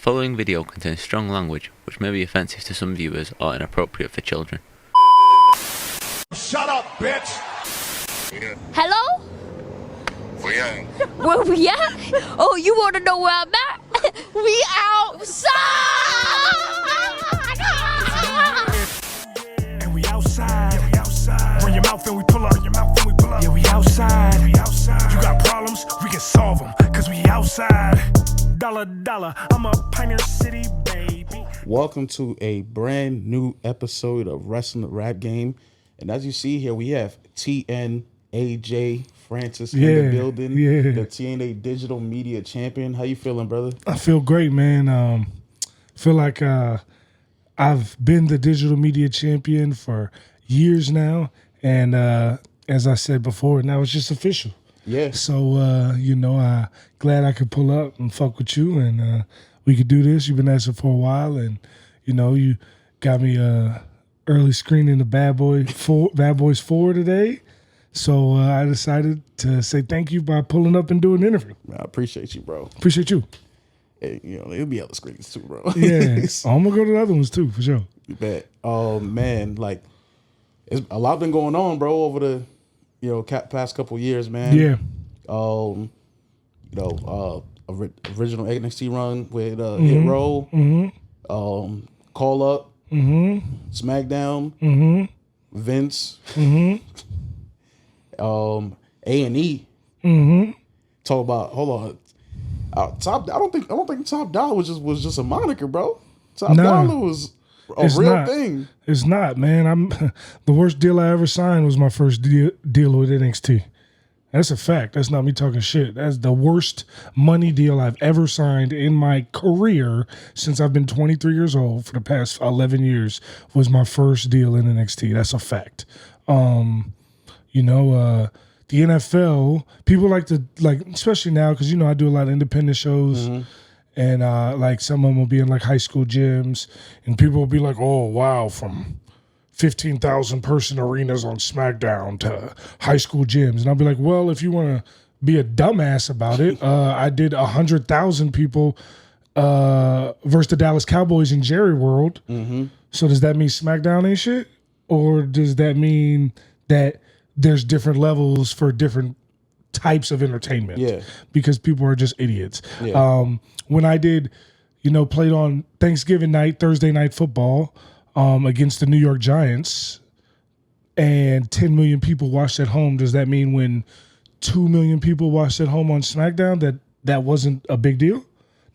following video contains strong language which may be offensive to some viewers or inappropriate for children. Shut up, bitch! Hello? Where we at? Oh, you want to know where I'm at? We outside! And we outside. Yeah, we outside. Run your mouth and we pull up. Yeah, we outside. You got problems, we can solve them. Cause we outside. Dollar, I'm a Pioneer City, baby. Welcome to a brand new episode of Wrestling the Rap Game. And as you see here, we have TN, AJ, Francis in the building. The TNA Digital Media Champion. How you feeling, brother? I feel great, man. Feel like I've been the Digital Media Champion for years now. And as I said before, now it's just official. Yeah. So, I'm glad I could pull up and fuck with you. And we could do this. You've been asking for a while. And, you got me early screening the Bad Boys 4 today. So I decided to say thank you by pulling up and doing an interview. I appreciate you, bro. Appreciate you. Hey, there'll be other screens too, bro. Yeah. I'm going to go to the other ones too, for sure. You bet. Oh, man. Like, it's a lot been going on, bro, over the, past couple years, man. Yeah. Original NXT run with Hit Row. Mm-hmm. Call Up. Mm-hmm. SmackDown. Mm-hmm. Vince. Mm-hmm. A&E. Mm-hmm. Talk about, hold on. Top. I don't think Top Dollar was just a moniker, bro. Top Dollar was a real thing. It's not, man. The worst deal I ever signed was my first deal with NXT. That's a fact. That's not me talking shit. That's the worst money deal I've ever signed in my career since I've been 23 years old. For the past 11 years was my first deal in NXT. That's a fact. The NFL, people like to, especially now, because, I do a lot of independent shows. Mm-hmm. And some of them will be in high school gyms, and people will be like, "Oh wow, from 15,000 person arenas on SmackDown to high school gyms." And I'll be like, "Well, if you want to be a dumbass about it, I did 100,000 people versus the Dallas Cowboys in Jerry World. Mm-hmm. So does that mean SmackDown ain't shit, or does that mean that there's different levels for different types of entertainment?" Yeah, because people are just idiots. Yeah. When I did, played on Thanksgiving night, Thursday night football against the New York Giants, and 10 million people watched at home, does that mean when 2 million people watched at home on SmackDown that wasn't a big deal?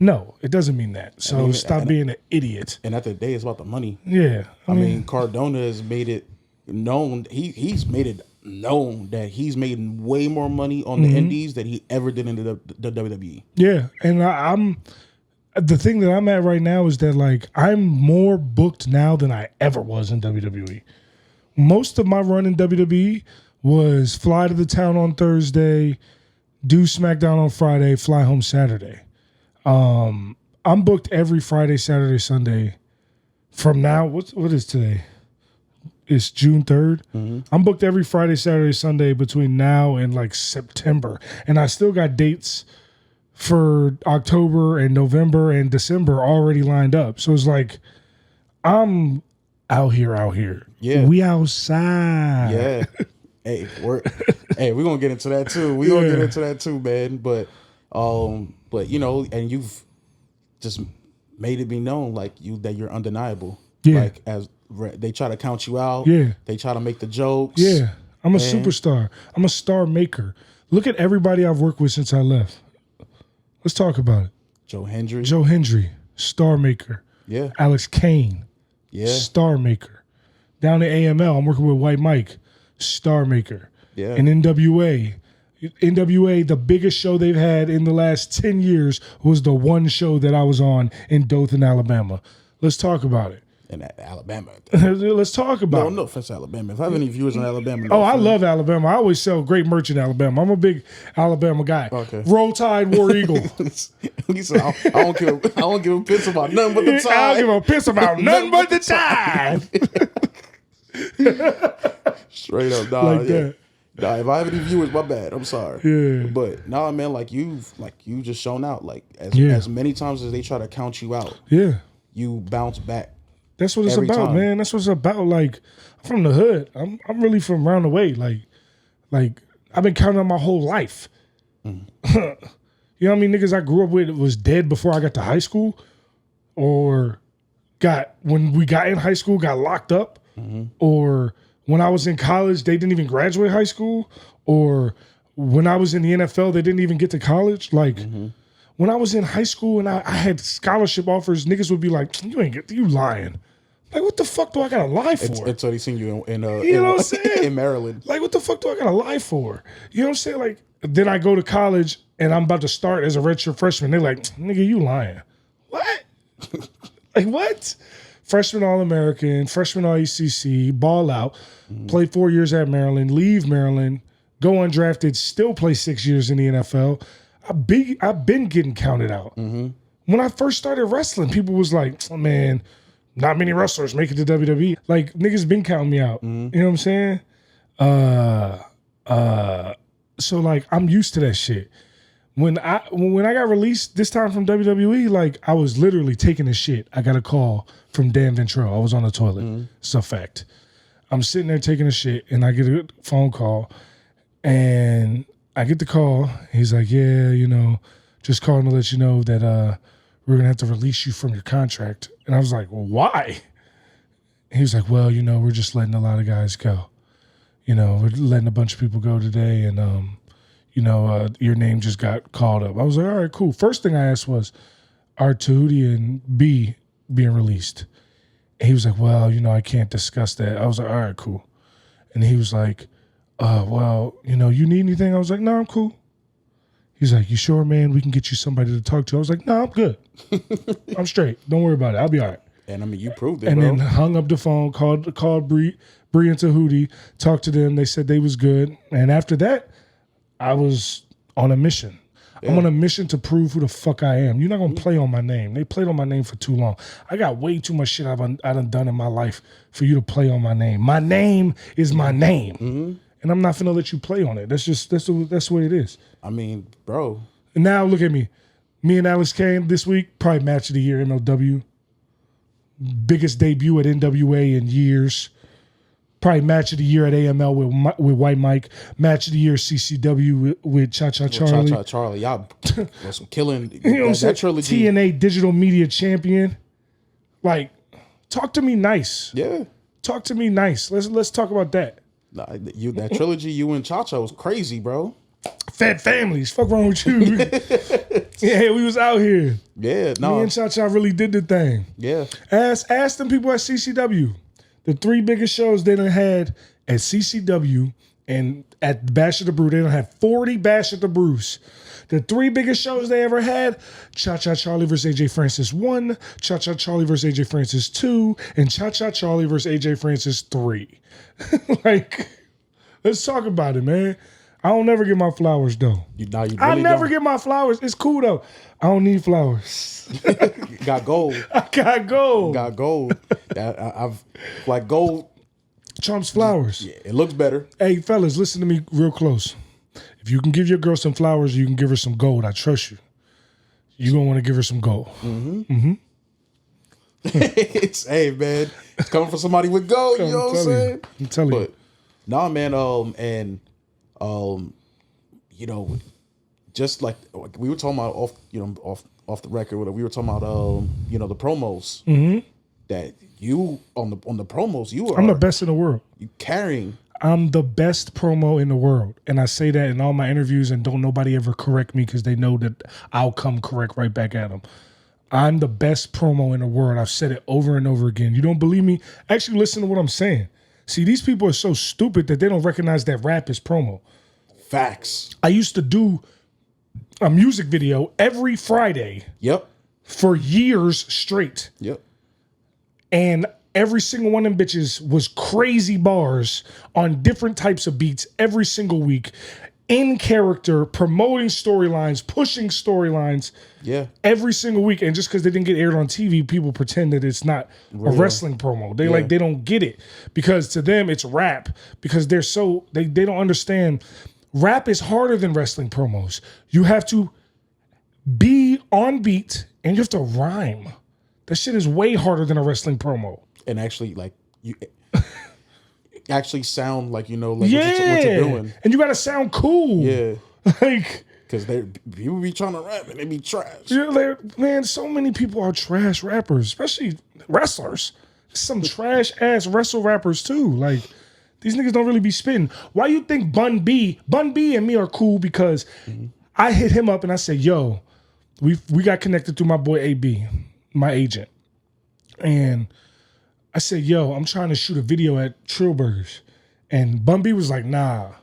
No, it doesn't mean that. So stop being an idiot. And at the day, it's about the money. Yeah. I mean, Cardona has made it known. He's made it known that he's made way more money on the indies than he ever did in the WWE. Yeah, and I'm the thing that I'm at right now is that I'm more booked now than I ever was in WWE. Most of my run in WWE was fly to the town on Thursday, do SmackDown on Friday, fly home Saturday. I'm booked every Friday, Saturday, Sunday from now. What is today? It's June 3rd. Mm-hmm. I'm booked every Friday, Saturday, Sunday between now and September. And I still got dates for October and November and December already lined up. So it's I'm out here. Yeah. We outside. Yeah. Hey, we're gonna get into that too. We're gonna get into that too, man. But and you've just made it be known that you're undeniable. Yeah. As they try to count you out. Yeah. They try to make the jokes. Yeah. I'm a superstar. I'm a star maker. Look at everybody I've worked with since I left. Let's talk about it. Joe Hendry, star maker. Yeah. Alex Kane. Yeah. Star maker. Down at AML, I'm working with White Mike. Star maker. Yeah. And NWA, the biggest show they've had in the last 10 years was the one show that I was on in Dothan, Alabama. Let's talk about it. In Alabama. Let's talk about it. No offense to Alabama. If I have any viewers in Alabama. I love Alabama. I always sell great merch in Alabama. I'm a big Alabama guy. Okay. Roll Tide, War Eagle. He said, I don't give a piss about nothing but the Tide. I don't give a piss about nothing but the Tide. Straight up, dog. Nah, if I have any viewers, my bad. I'm sorry. Yeah. But nah, man, you just shown out. Like as many times as they try to count you out, you bounce back. That's what it's every about, time. man. That's what it's about. Like, I'm from the hood. I'm really from around the way. Like I've been counting on my whole life. You know what I mean? Niggas I grew up with was dead before I got to high school, or when we got in high school, got locked up, or when I was in college, they didn't even graduate high school, or when I was in the NFL, they didn't even get to college. Like, when I was in high school and I had scholarship offers, niggas would be like, you lying. Like, what the fuck do I gotta lie for? Until they seen you you know what I'm saying? in Maryland. Like, what the fuck do I gotta lie for? You know what I'm saying? Like, then I go to college and I'm about to start as a redshirt freshman. They're like, nigga, you lying. What? Like, what? Freshman All-American, freshman All-ACC, ball out, play 4 years at Maryland, leave Maryland, go undrafted, still play 6 years in the NFL. I've been getting counted out. When I first started wrestling, people was like, oh, man, not many wrestlers make it to WWE. Like, niggas been counting me out. You know what I'm saying? So, like, I'm used to that shit. When I got released this time from WWE, like, I was literally taking a shit. I got a call from Dan Ventrell. I was on the toilet. It's a fact. I'm sitting there taking a shit, and I get a phone call, and I get the call. He's like, yeah, just calling to let you know that we're going to have to release you from your contract. And I was like, well, why? He was like, well, we're just letting a lot of guys go. We're letting a bunch of people go today, and your name just got called up. I was like, all right, cool. First thing I asked was, are Tahuti and B being released? And he was like, well, I can't discuss that. I was like, all right, cool. And he was like, well, you need anything? I was like, no, I'm cool. He's like, you sure, man? We can get you somebody to talk to. I was like, no, I'm good. I'm straight. Don't worry about it. I'll be all right. And I mean, you proved it, and bro. then hung up the phone, called Bree and Tahuti, talked to them. They said they was good. And after that, I was on a mission. Yeah. I'm on a mission to prove who the fuck I am. You're not going to play on my name. They played on my name for too long. I got way too much shit I done done in my life for you to play on my name. My name is my name. And I'm not finna let you play on it. That's the way it is. I mean, bro. And now look at me. Me and Alex Kane this week, probably match of the year, MLW. Biggest debut at NWA in years. Probably match of the year at AML with White Mike. Match of the year CCW with Cha Cha Charlie. Cha Cha Charlie. Y'all was killing that trilogy. TNA Digital Media Champion. Like, talk to me nice. Yeah. Talk to me nice. Let's talk about that. Nah, that trilogy, you and Cha Cha was crazy, bro. Fed families. Fuck wrong with you? Yeah, we was out here. Yeah, no. Me and Cha Cha really did the thing. Yeah. Ask them people at CCW. The 3 biggest shows they done had at CCW and at Bash at the Brew. They done had 40 Bash at the Brews. The 3 biggest shows they ever had, Cha Cha Charlie versus AJ Francis 1, Cha Cha Charlie versus AJ Francis 2, and Cha Cha Charlie versus AJ Francis 3. Like, let's talk about it, man. I don't never get my flowers, though. I never get my flowers. It's cool, though. I don't need flowers. Got gold. I got gold. Got gold. I've like gold trumps flowers. Yeah, it looks better. Hey, fellas, listen to me real close. If you can give your girl some flowers, you can give her some gold. I trust you. You're going to want to give her some gold. Hey, man. It's coming from somebody with gold. You know what I'm saying? I'm telling you. Nah, man. Just like we were talking about off the record, we were talking about the promos that you on the promos I'm the best in the world. You carrying. I'm the best promo in the world, and I say that in all my interviews, and don't nobody ever correct me because they know that I'll come correct right back at them. I'm the best promo in the world. I've said it over and over again. You don't believe me? Actually, listen to what I'm saying. See, these people are so stupid that they don't recognize that rap is promo. Facts. I used to do a music video every Friday. Yep. For years straight. Yep. And every single one of them bitches was crazy bars on different types of beats every single week. in character, promoting storylines, pushing storylines. Yeah. Every single week, and just because they didn't get aired on TV, people pretend that it's not a wrestling promo. They they don't get it because to them it's rap because they're so they don't understand. Rap is harder than wrestling promos. You have to be on beat and you have to rhyme. That shit is way harder than a wrestling promo. And actually, like you actually sound like what you're doing, and you gotta sound cool. Yeah, like. Because people be trying to rap and they be trash. Man, so many people are trash rappers, especially wrestlers. Some trash ass wrestle rappers too. Like these niggas don't really be spitting. Why you think Bun B and me are cool? Because I hit him up and I said, "Yo, we got connected through my boy AB, my agent," and I said, "Yo, I'm trying to shoot a video at Trill Burgers," and Bun B was like, "Nah."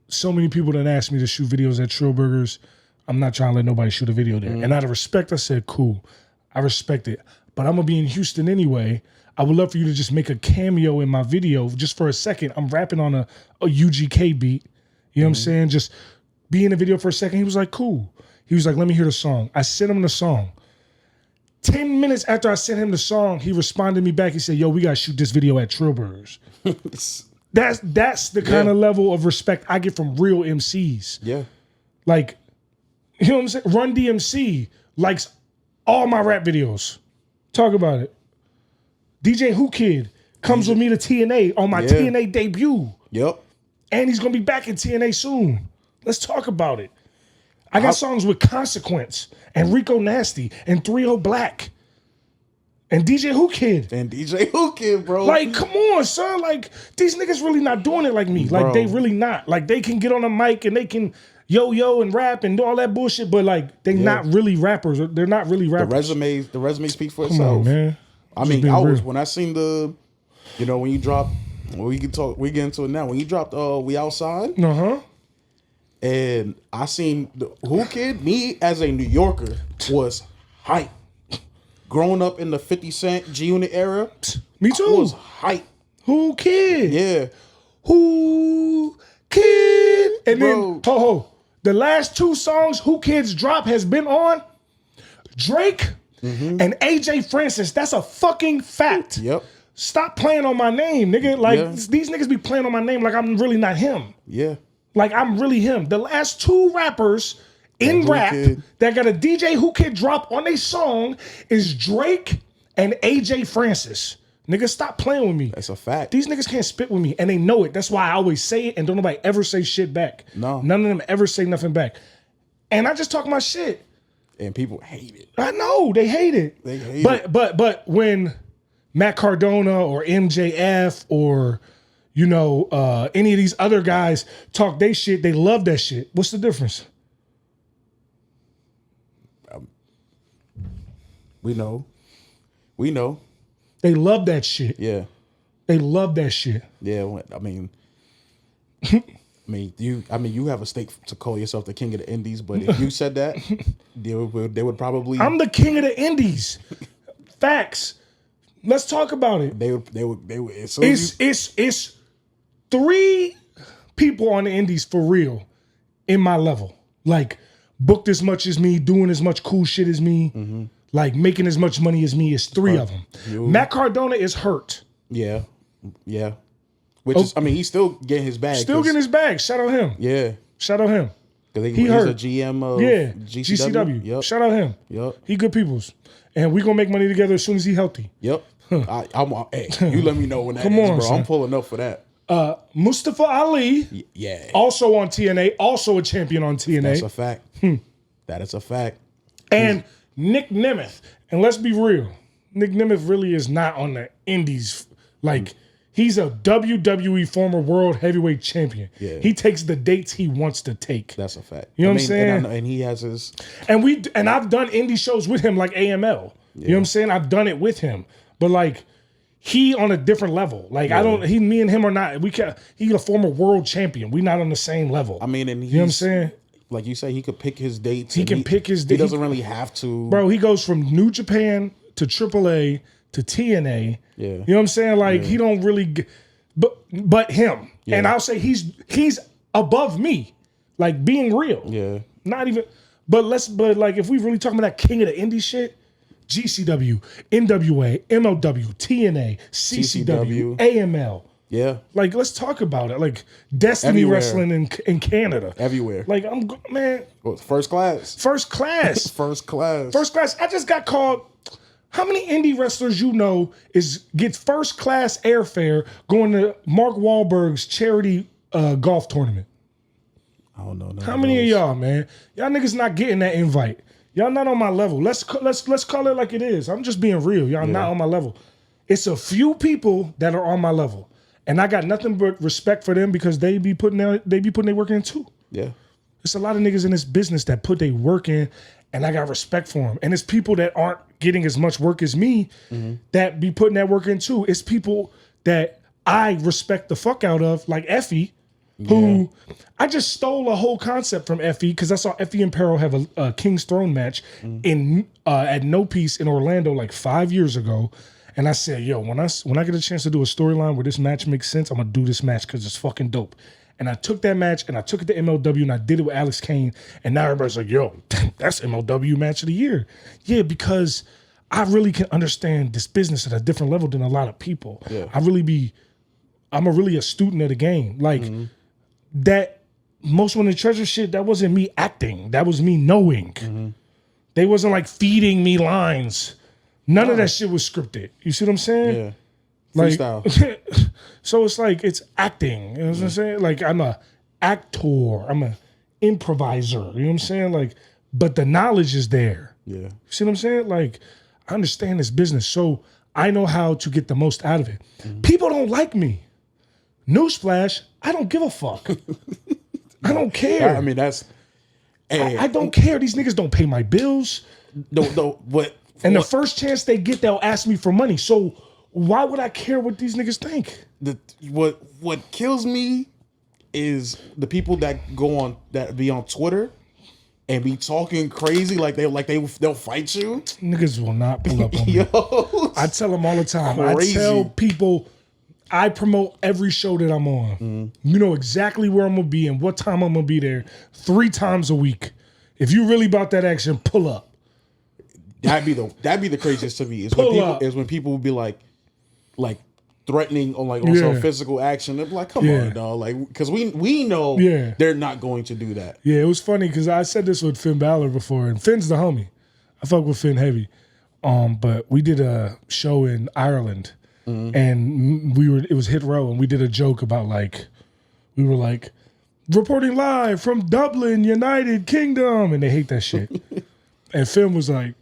So many people that asked me to shoot videos at Trill Burgers. I'm not trying to let nobody shoot a video there. And out of respect, I said, cool. I respect it. But I'm going to be in Houston anyway. I would love for you to just make a cameo in my video just for a second. I'm rapping on a UGK beat. You know what I'm saying? Just be in the video for a second. He was like, cool. He was like, let me hear the song. I sent him the song. 10 minutes after I sent him the song, he responded me back. He said, yo, we got to shoot this video at Trill Burgers. That's the kind of level of respect I get from real MCs. Yeah. Like, you know what I'm saying? Run DMC likes all my rap videos. Talk about it. DJ Whoo Kid comes with me to TNA on my TNA debut. Yep. And he's going to be back in TNA soon. Let's talk about it. I got songs with Consequence and Rico Nasty and 3-0 Black. And DJ Whoo Kid. Bro. Like, come on, son. Like, these niggas really not doing it like me. Like, they really not. Like, they can get on a mic and they can yo and rap and do all that bullshit, but like, they not really rappers. They're not really rappers. The resume speaks for Come itself. on, man. I mean, when I seen when you dropped, we get into it now. When you dropped We Outside. And I seen the Whoo Kid, me as a New Yorker, was hype. Growing up in the 50 Cent G-Unit era, me too. I was hype. Whoo Kid. Yeah. Whoo Kid. And then, the last 2 songs Whoo Kid's drop has been on Drake and AJ Francis. That's a fucking fact. Yep. Stop playing on my name, nigga. Like, these niggas be playing on my name like I'm really not him. Yeah. Like, I'm really him. The last 2 rappers in rap that got a DJ Whoo Kid drop on a song is Drake and AJ Francis. Niggas, stop playing with me. That's a fact. These niggas can't spit with me, and they know it. That's why I always say it, and don't nobody ever say shit back. No. None of them ever say nothing back. And I just talk my shit. And people hate it. I know, they hate it. They hate it. But when Matt Cardona or MJF or any of these other guys talk they shit, they love that shit. What's the difference? We know. They love that shit. Yeah. They love that shit. Yeah. I mean, you have a stake to call yourself the king of the indies, but if you said that, they would probably. I'm the king of the indies. Facts. Let's talk about it. They would. It's 3 people on the indies for real in my level. Like, booked as much as me, doing as much cool shit as me, like making as much money as me. Is 3 of them. Matt Cardona is hurt. Yeah. Which is, he's still getting his bag. Still getting his bag. Shout out him. Yeah. Shout out him. He's hurt. a GM of GCW. Yep. Shout out him. Yep. He good peoples. And we gonna make money together as soon as he healthy. Yep. Hey, you let me know when that Come is, on, bro. son. I'm pulling up for that. Mustafa Ali. Yeah. Also on TNA. Also a champion on TNA. That's a fact. That is a fact. And Nick Nemeth. And let's be real. Nick Nemeth really is not on the indies. Like, he's a WWE former world heavyweight champion. Yeah. He takes the dates he wants to take. That's a fact. You know what I'm saying? And he has his. And I've done indie shows with him like AML. You know what I'm saying? I've done it with him. But like, he on a different level. Like, me and him are not, he's a former world champion. We not on the same level. And you know what I'm saying? Like you say, he could pick his dates. He can pick his dates. He doesn't really have to. Bro, he goes from New Japan to AAA to TNA. Yeah. You know what I'm saying? Like, he don't really but him. Yeah. And I'll say he's above me. Like being real. Yeah. Not even, but like if we really talking about that king of the indie shit, GCW, NWA, MLW, TNA, CCW, AML. Yeah. Like, let's talk about it. Like Destiny Everywhere. Wrestling in Canada. Everywhere. Like man. Well, first class. First class. First class. First class. I just got called. How many indie wrestlers you know gets first class airfare going to Mark Wahlberg's charity golf tournament? I don't know. How many of y'all, man? Y'all niggas not getting that invite. Y'all not on my level. Let's call it like it is. I'm just being real. Y'all not on my level. It's a few people that are on my level, and I got nothing but respect for them because they be putting their work in too. Yeah. There's a lot of niggas in this business that put their work in, and I got respect for them. And it's people that aren't getting as much work as me that be putting that work in too. It's people that I respect the fuck out of, like Effie. Who I just stole a whole concept from Effie because I saw Effie and Peril have a King's Throne match in at No Peace in Orlando like 5 years ago, and I said, "Yo, when I get a chance to do a storyline where this match makes sense, I'm gonna do this match because it's fucking dope." And I took that match and I took it to MLW and I did it with Alex Kane, and now everybody's like, "Yo, that's MLW match of the year." Yeah, because I really can understand this business at a different level than a lot of people. Yeah. I'm really a student of the game, like. That Most Wanted Treasure shit, that wasn't me acting. That was me knowing. They wasn't like feeding me lines. None of that shit was scripted. You see what I'm saying? Yeah. Like, freestyle. So it's like, it's acting. You know what I'm saying? Like, I'm a actor. I'm a improviser. You know what I'm saying? Like, but the knowledge is there. Yeah. You see what I'm saying? Like, I understand this business, so I know how to get the most out of it. People don't like me. Newsflash, I don't give a fuck. I don't care. I mean, that's... Hey, I don't care. These niggas don't pay my bills. What? And the first chance they get, they'll ask me for money. So why would I care what these niggas think? What kills me is the people that be on Twitter and be talking crazy like they'll fight you. Niggas will not pull up on me. Yo, I tell them all the time. crazy. I tell people, I promote every show that I'm on. You know exactly where I'm gonna be and what time I'm gonna be there 3 times a week. If you really about that action, pull up. That'd be the craziest to me is when people would be like threatening on some physical action. They're like, come on, dog, like because we know they're not going to do that. Yeah, it was funny because I said this with Finn Balor before, and Finn's the homie. I fuck with Finn heavy. But we did a show in Ireland. And it was Hit Row, and we did a joke about we were like, reporting live from Dublin, United Kingdom, and they hate that shit. And Finn was like,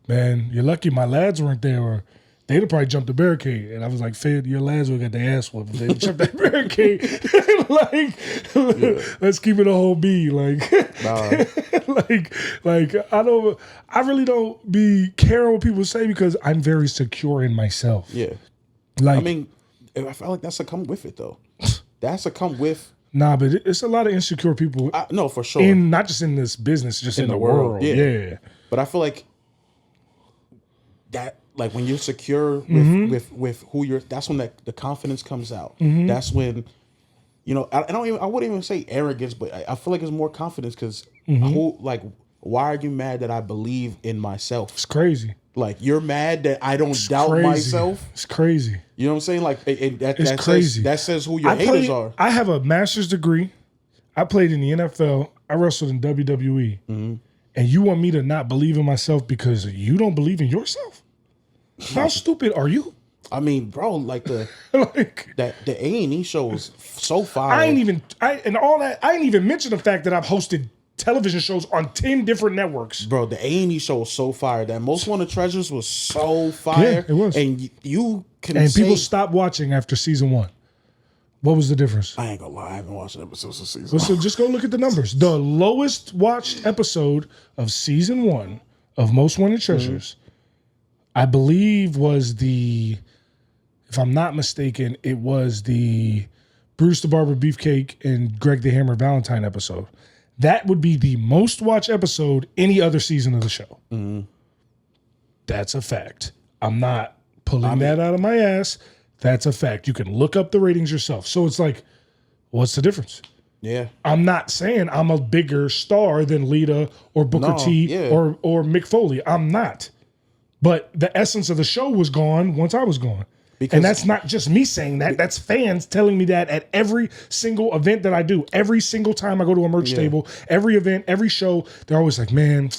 man, you're lucky my lads weren't there, or they'd have probably jumped the barricade. And I was like, Finn, your lads would have got their ass whooped if they jumped that barricade. Let's keep it a whole B. I really don't be caring what people say because I'm very secure in myself. Yeah. Like, I mean, I feel like that's a come with it though. That's a come with. Nah, but it's a lot of insecure people. No, for sure. Not just in this business, just in the world. Yeah. But I feel like that, like when you're secure with who you're, that's when the confidence comes out. That's when, I wouldn't even say arrogance, but I feel like it's more confidence because why are you mad that I believe in myself? It's crazy. Like, you're mad that I don't doubt myself. It's crazy. You know what I'm saying? Like, it's crazy. That says who your haters are. I have a master's degree. I played in the NFL. I wrestled in WWE. And you want me to not believe in myself because you don't believe in yourself? How stupid are you? I mean, bro, like the A&E show was so fire. I ain't even mention the fact that I've hosted television shows on 10 different networks. Bro, the A&E show was so fire. That Most Wanted Treasures was so fire. Yeah, it was. And people stopped watching after season 1. What was the difference? I ain't gonna lie, I haven't watched episodes of season 1. So just go look at the numbers. The lowest watched episode of season 1 of Most Wanted Treasures, I believe was if I'm not mistaken, it was the Bruce the Barber Beefcake and Greg the Hammer Valentine episode. That would be the most watched episode any other season of the show. That's a fact. I'm not pulling that out of my ass. That's a fact. You can look up the ratings yourself. So it's like, what's the difference? Yeah. I'm not saying I'm a bigger star than Lita or Booker T or Mick Foley. I'm not. But the essence of the show was gone once I was gone. And that's not just me saying that. That's fans telling me that at every single event that I do. Every single time I go to a merch table, every event, every show, they're always like, man,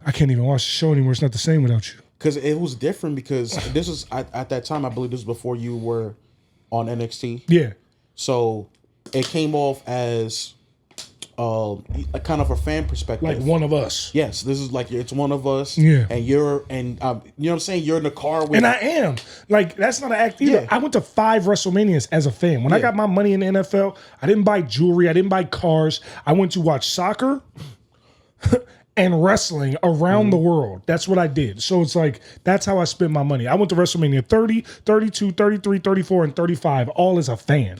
I can't even watch the show anymore. It's not the same without you. Because it was different because this was, at that time, I believe this was before you were on NXT. Yeah. So it came off as a kind of a fan perspective. Like one of us. Yes, this is like, it's one of us. Yeah. And you know what I'm saying? You're in the car with... And I am. Like, that's not an act either. Yeah. I went to 5 WrestleManias as a fan. When I got my money in the NFL, I didn't buy jewelry. I didn't buy cars. I went to watch soccer and wrestling around the world. That's what I did. So it's like, that's how I spent my money. I went to WrestleMania 30, 32, 33, 34, and 35, all as a fan.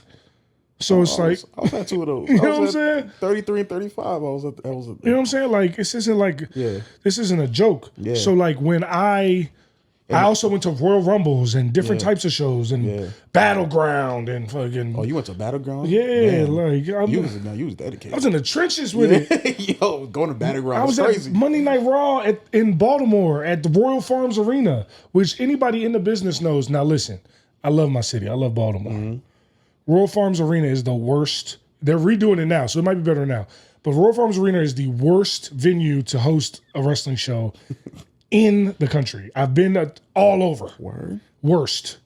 So it's I was at 2 of those. You know what I'm saying? 33 and 35. I was at you know what I'm saying? Like, this isn't like, this isn't a joke. Yeah. So like when I also went to Royal Rumbles and different types of shows and Battleground and fucking. Oh, you went to Battleground? Yeah, Damn. like You was dedicated. I was in the trenches with it. Yo, going to Battleground I was crazy. at Monday Night Raw in Baltimore at the Royal Farms Arena, which anybody in the business knows. Now listen, I love my city. I love Baltimore. Mm-hmm. Royal Farms Arena is the worst. They're redoing it now, so it might be better now. But Royal Farms Arena is the worst venue to host a wrestling show in the country. I've been all over. Word? Worst.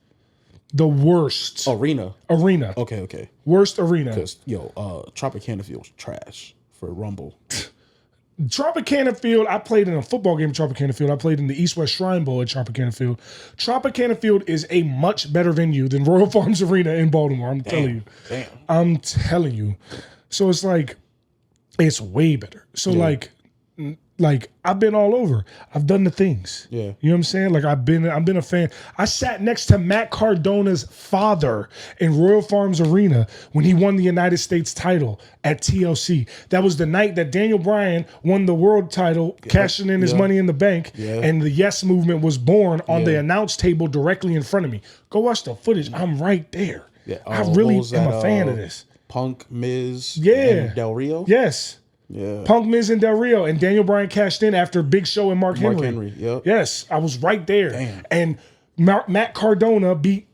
The worst. Arena. Okay. Worst arena. Because, Tropicana Field was trash for Rumble. Tropicana Field, I played in a football game at Tropicana Field. I played in the East West Shrine Bowl at Tropicana Field. Tropicana Field is a much better venue than Royal Farms Arena in Baltimore. I'm telling you. Damn. I'm telling you. So it's like, it's way better. So like I've been all over. I've done the things. Yeah. You know what I'm saying? Like I've been a fan. I sat next to Matt Cardona's father in Royal Farms Arena when he won the United States title at TLC. That was the night that Daniel Bryan won the world title, cashing in his money in the bank, and the Yes Movement was born on the announce table directly in front of me. Go watch the footage. I'm right there. Yeah. I really am a fan of this. Punk, Miz, and Del Rio? Yes. Yeah. Punk, Miz, and Del Rio. And Daniel Bryan cashed in after Big Show and Mark Henry. Yep. Yes, I was right there. Damn. And Matt Cardona beat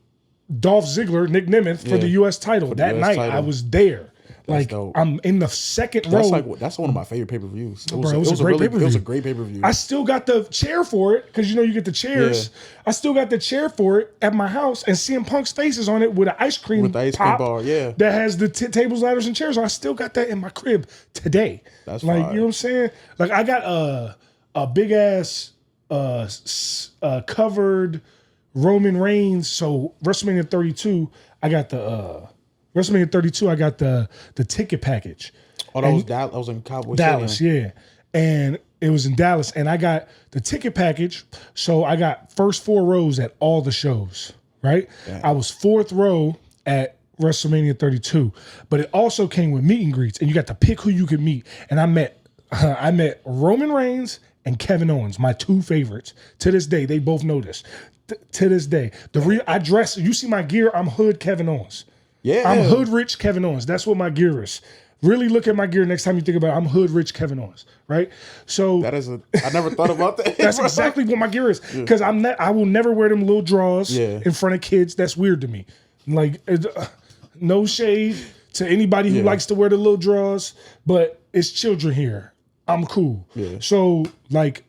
Dolph Ziggler, Nick Nemeth, for the U.S. title. That US night, title. I was there. Like, dope. I'm in the second row. That's one of my favorite pay-per-views. It It was a great pay-per-view. It was a great pay-per-view. I still got the chair for it because you get the chairs. Yeah. I still got the chair for it at my house, and CM Punk's face is on it with an ice cream With the ice cream pop bar, yeah. that has the tables, ladders, and chairs. So I still got that in my crib today. That's like fire. you know what I'm saying. Like I got a big ass covered Roman Reigns. So WrestleMania 32, I got the WrestleMania 32. I got the ticket package. Oh, that was in Cowboy Dallas, Stadium. yeah. And it was in Dallas, and I got the ticket package. So I got first 4 rows at all the shows, right? Damn. I was 4th row at WrestleMania 32, but it also came with meet and greets, and you got to pick who you could meet. And I met Roman Reigns and Kevin Owens, my 2 favorites. To this day, they both know this. To this day, I dress. You see my gear? I'm hood Kevin Owens. Yeah, I'm hood rich Kevin Owens. That's what my gear is. Really look at my gear next time you think about it. I'm hood rich Kevin Owens, right? So I never thought about that. that's bro. exactly what my gear is. Because I will never wear them little draws in front of kids. That's weird to me. Like no shade to anybody who likes to wear the little draws, but it's children here. I'm cool. Yeah. So like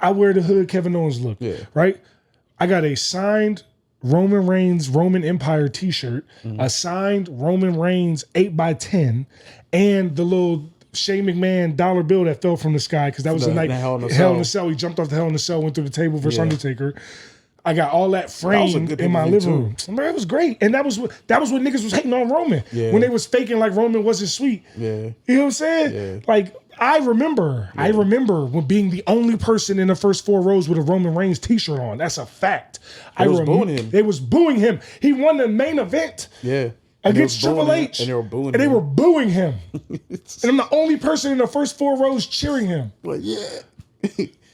I wear the hood Kevin Owens look. Yeah. Right? I got a signed Roman Reigns Roman Empire t-shirt, a signed Roman Reigns 8x10, and the little Shane McMahon dollar bill that fell from the sky because that was the night Hell in a Hell in Cell. a Cell. He jumped off the Hell in a Cell, went through the table versus Undertaker. I got all that framed good in my pay-per-view, living room. Man, it was great. And that was what niggas was hating on Roman. Yeah. When they was faking like Roman wasn't sweet. Yeah. You know what I'm saying? Yeah. Like, I remember when being the only person in the first 4 rows with a Roman Reigns t-shirt on. That's a fact. They was booing him. They was booing him. He won the main event. Yeah. Against Triple H. And they were booing And they him. were booing him. And I'm the only person in the first 4 rows cheering him. Like, yeah.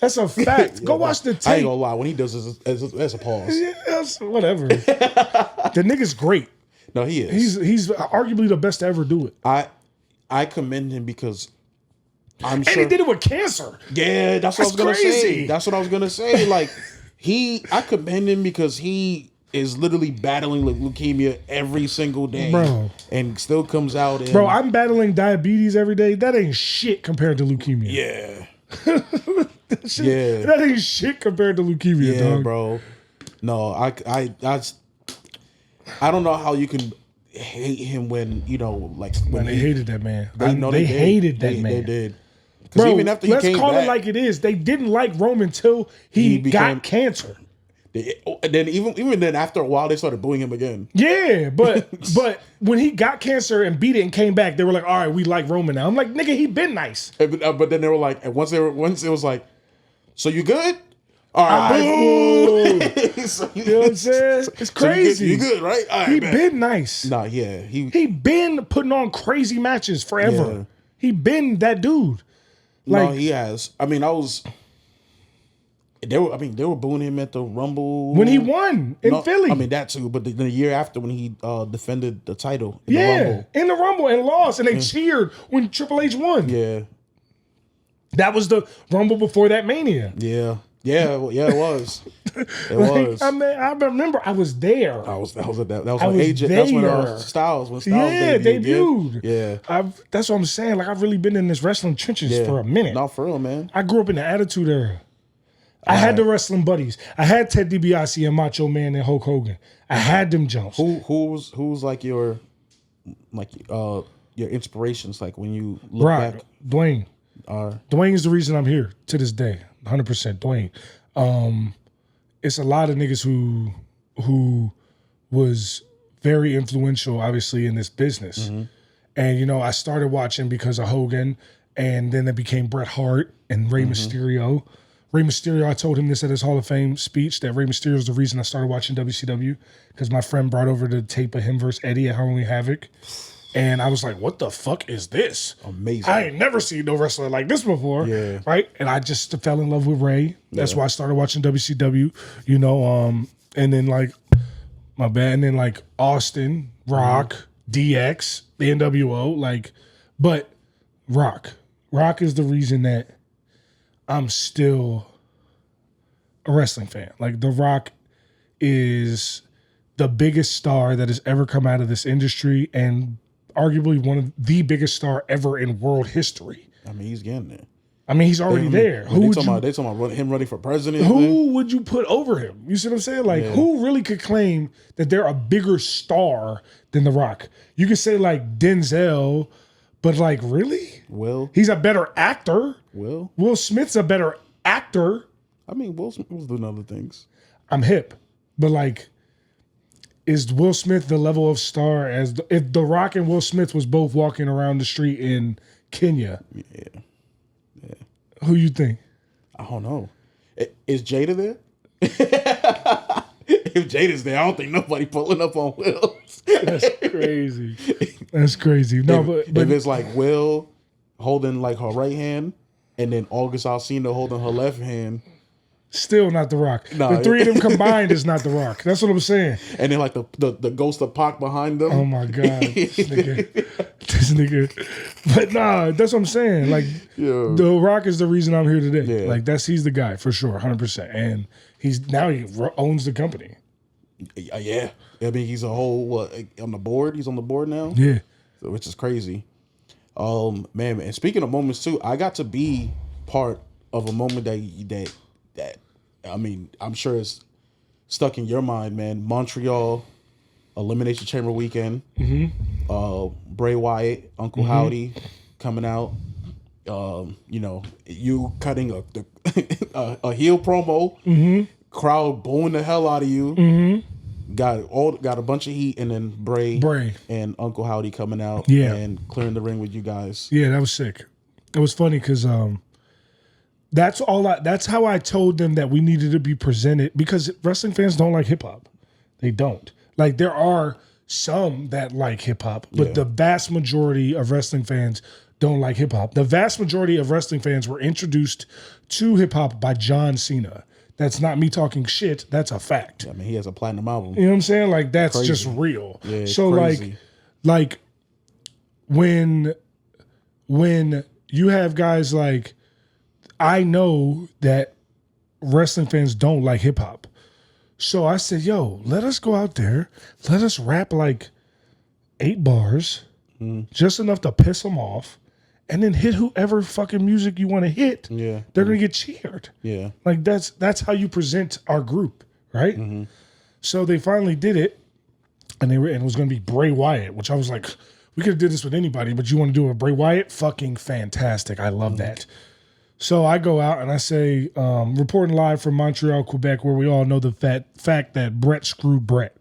That's a fact. Go watch the tape. I ain't gonna lie. When he does this, that's a pause. Yes, whatever. The nigga's great. No, he is. He's arguably the best to ever do it. I commend him because I'm And sure he did it with cancer. Yeah, that's what I was gonna crazy. say. That's what I was gonna say. Like I commend him because he is literally battling leukemia every single day, Bro. and still comes out. And, Bro, I'm battling diabetes every day. That ain't shit compared to leukemia. yeah, That ain't shit compared to leukemia, yeah, dog. bro. No, I don't know how you can hate him when when They hated that man. They hated that man. They did. Bro, Even after he let's came call back, it like it is. They didn't like Roman until he got cancer. And then even then, after a while, they started booing him again. Yeah, but when he got cancer and beat it and came back, they were like, "All right, we like Roman now." I'm like, "Nigga, he been nice." But then they were like, and once it was like, "So you good?" All right, So you know what I'm saying? It's crazy. So you good, right? All right, he man. been nice. Nah, yeah, he been putting on crazy matches forever. Yeah. He been that dude. No, he has. I mean, they were booing him at the Rumble when he won in Philly. I mean that too, but the year after when he defended the title in the Rumble. In the Rumble and lost, and they cheered when Triple H won. Yeah, that was the Rumble before that Mania. Yeah, it was. It was. I mean, I remember I was there. That was when AJ. That's when Styles debuted. Yeah, that's what I'm saying. Like I've really been in this wrestling trenches for a minute. Not for real, man. I grew up in the Attitude Era. I had the wrestling buddies. I had Ted DiBiase and Macho Man and Hulk Hogan. I had them jumps. Who's like your inspirations? Like when you look back, Dwayne. Dwayne is the reason I'm here to this day. 100% Dwayne. It's a lot of niggas who was very influential, obviously, in this business. Mm-hmm. And I started watching because of Hogan, and then it became Bret Hart and Rey Mysterio. Rey Mysterio, I told him this at his Hall of Fame speech, that Rey Mysterio is the reason I started watching WCW, because my friend brought over the tape of him versus Eddie at Halloween Havoc. And I was like, what the fuck is this? Amazing. I ain't never seen no wrestler like this before. Yeah. Right? And I just fell in love with Ray. That's why I started watching WCW, and then and then Austin, Rock, DX, the NWO, but Rock is the reason that I'm still a wrestling fan. Like The Rock is the biggest star that has ever come out of this industry and arguably one of the biggest star ever in world history. I mean, he's getting there. I mean, he's already there. They talking about him running for president. Who would you put over him? You see what I'm saying? Who really could claim that they're a bigger star than The Rock? You could say Denzel, but really? Will. He's a better actor. Will Smith's a better actor. I mean, Will Smith was doing other things. I'm hip, but is Will Smith the level of star as if The Rock and Will Smith was both walking around the street in Kenya? Yeah. Who you think? I don't know. Is Jada there? If Jada's there, I don't think nobody pulling up on Will. That's crazy. That's crazy. No, but if it's Will holding her right hand, and then August Alsina holding her left hand. Still not The Rock. The three of them combined is not The Rock. That's what I'm saying. And then the ghost of Pac behind them. Oh my God. This nigga. But nah, that's what I'm saying. The Rock is the reason I'm here today. Yeah. He's the guy for sure, 100%. And he owns the company. Yeah. I mean, he's on the board. He's on the board now. Yeah. Which is crazy. Man, and speaking of moments too, I got to be part of a moment that I mean, I'm sure it's stuck in your mind, man. Montreal Elimination Chamber weekend. Mm-hmm. Bray Wyatt, Uncle Howdy coming out. You cutting a heel promo. Mm-hmm. Crowd booing the hell out of you. Mm-hmm. Got a bunch of heat, and then Bray and Uncle Howdy coming out and clearing the ring with you guys. Yeah, that was sick. It was funny because that's how I told them that we needed to be presented, because wrestling fans don't like hip hop. They don't. There are some that like hip hop, but the vast majority of wrestling fans don't like hip hop. The vast majority of wrestling fans were introduced to hip hop by John Cena. That's not me talking shit. That's a fact. I mean, he has a platinum album. You know what I'm saying? That's crazy. Just real. Yeah, so crazy. when when you have guys like, I know that wrestling fans don't like hip hop. So I said, yo, let us go out there. Let us rap like 8 bars, just enough to piss them off, and then hit whoever fucking music you want to hit. Yeah. They're going to get cheered. Yeah. Like that's how you present our group, right? So they finally did it, and it was going to be Bray Wyatt, which I was like, we could have did this with anybody, but you want to do it with Bray Wyatt? Fucking fantastic. I love that. So I go out and I say, reporting live from Montreal, Quebec, where we all know the fact that Brett screwed Brett.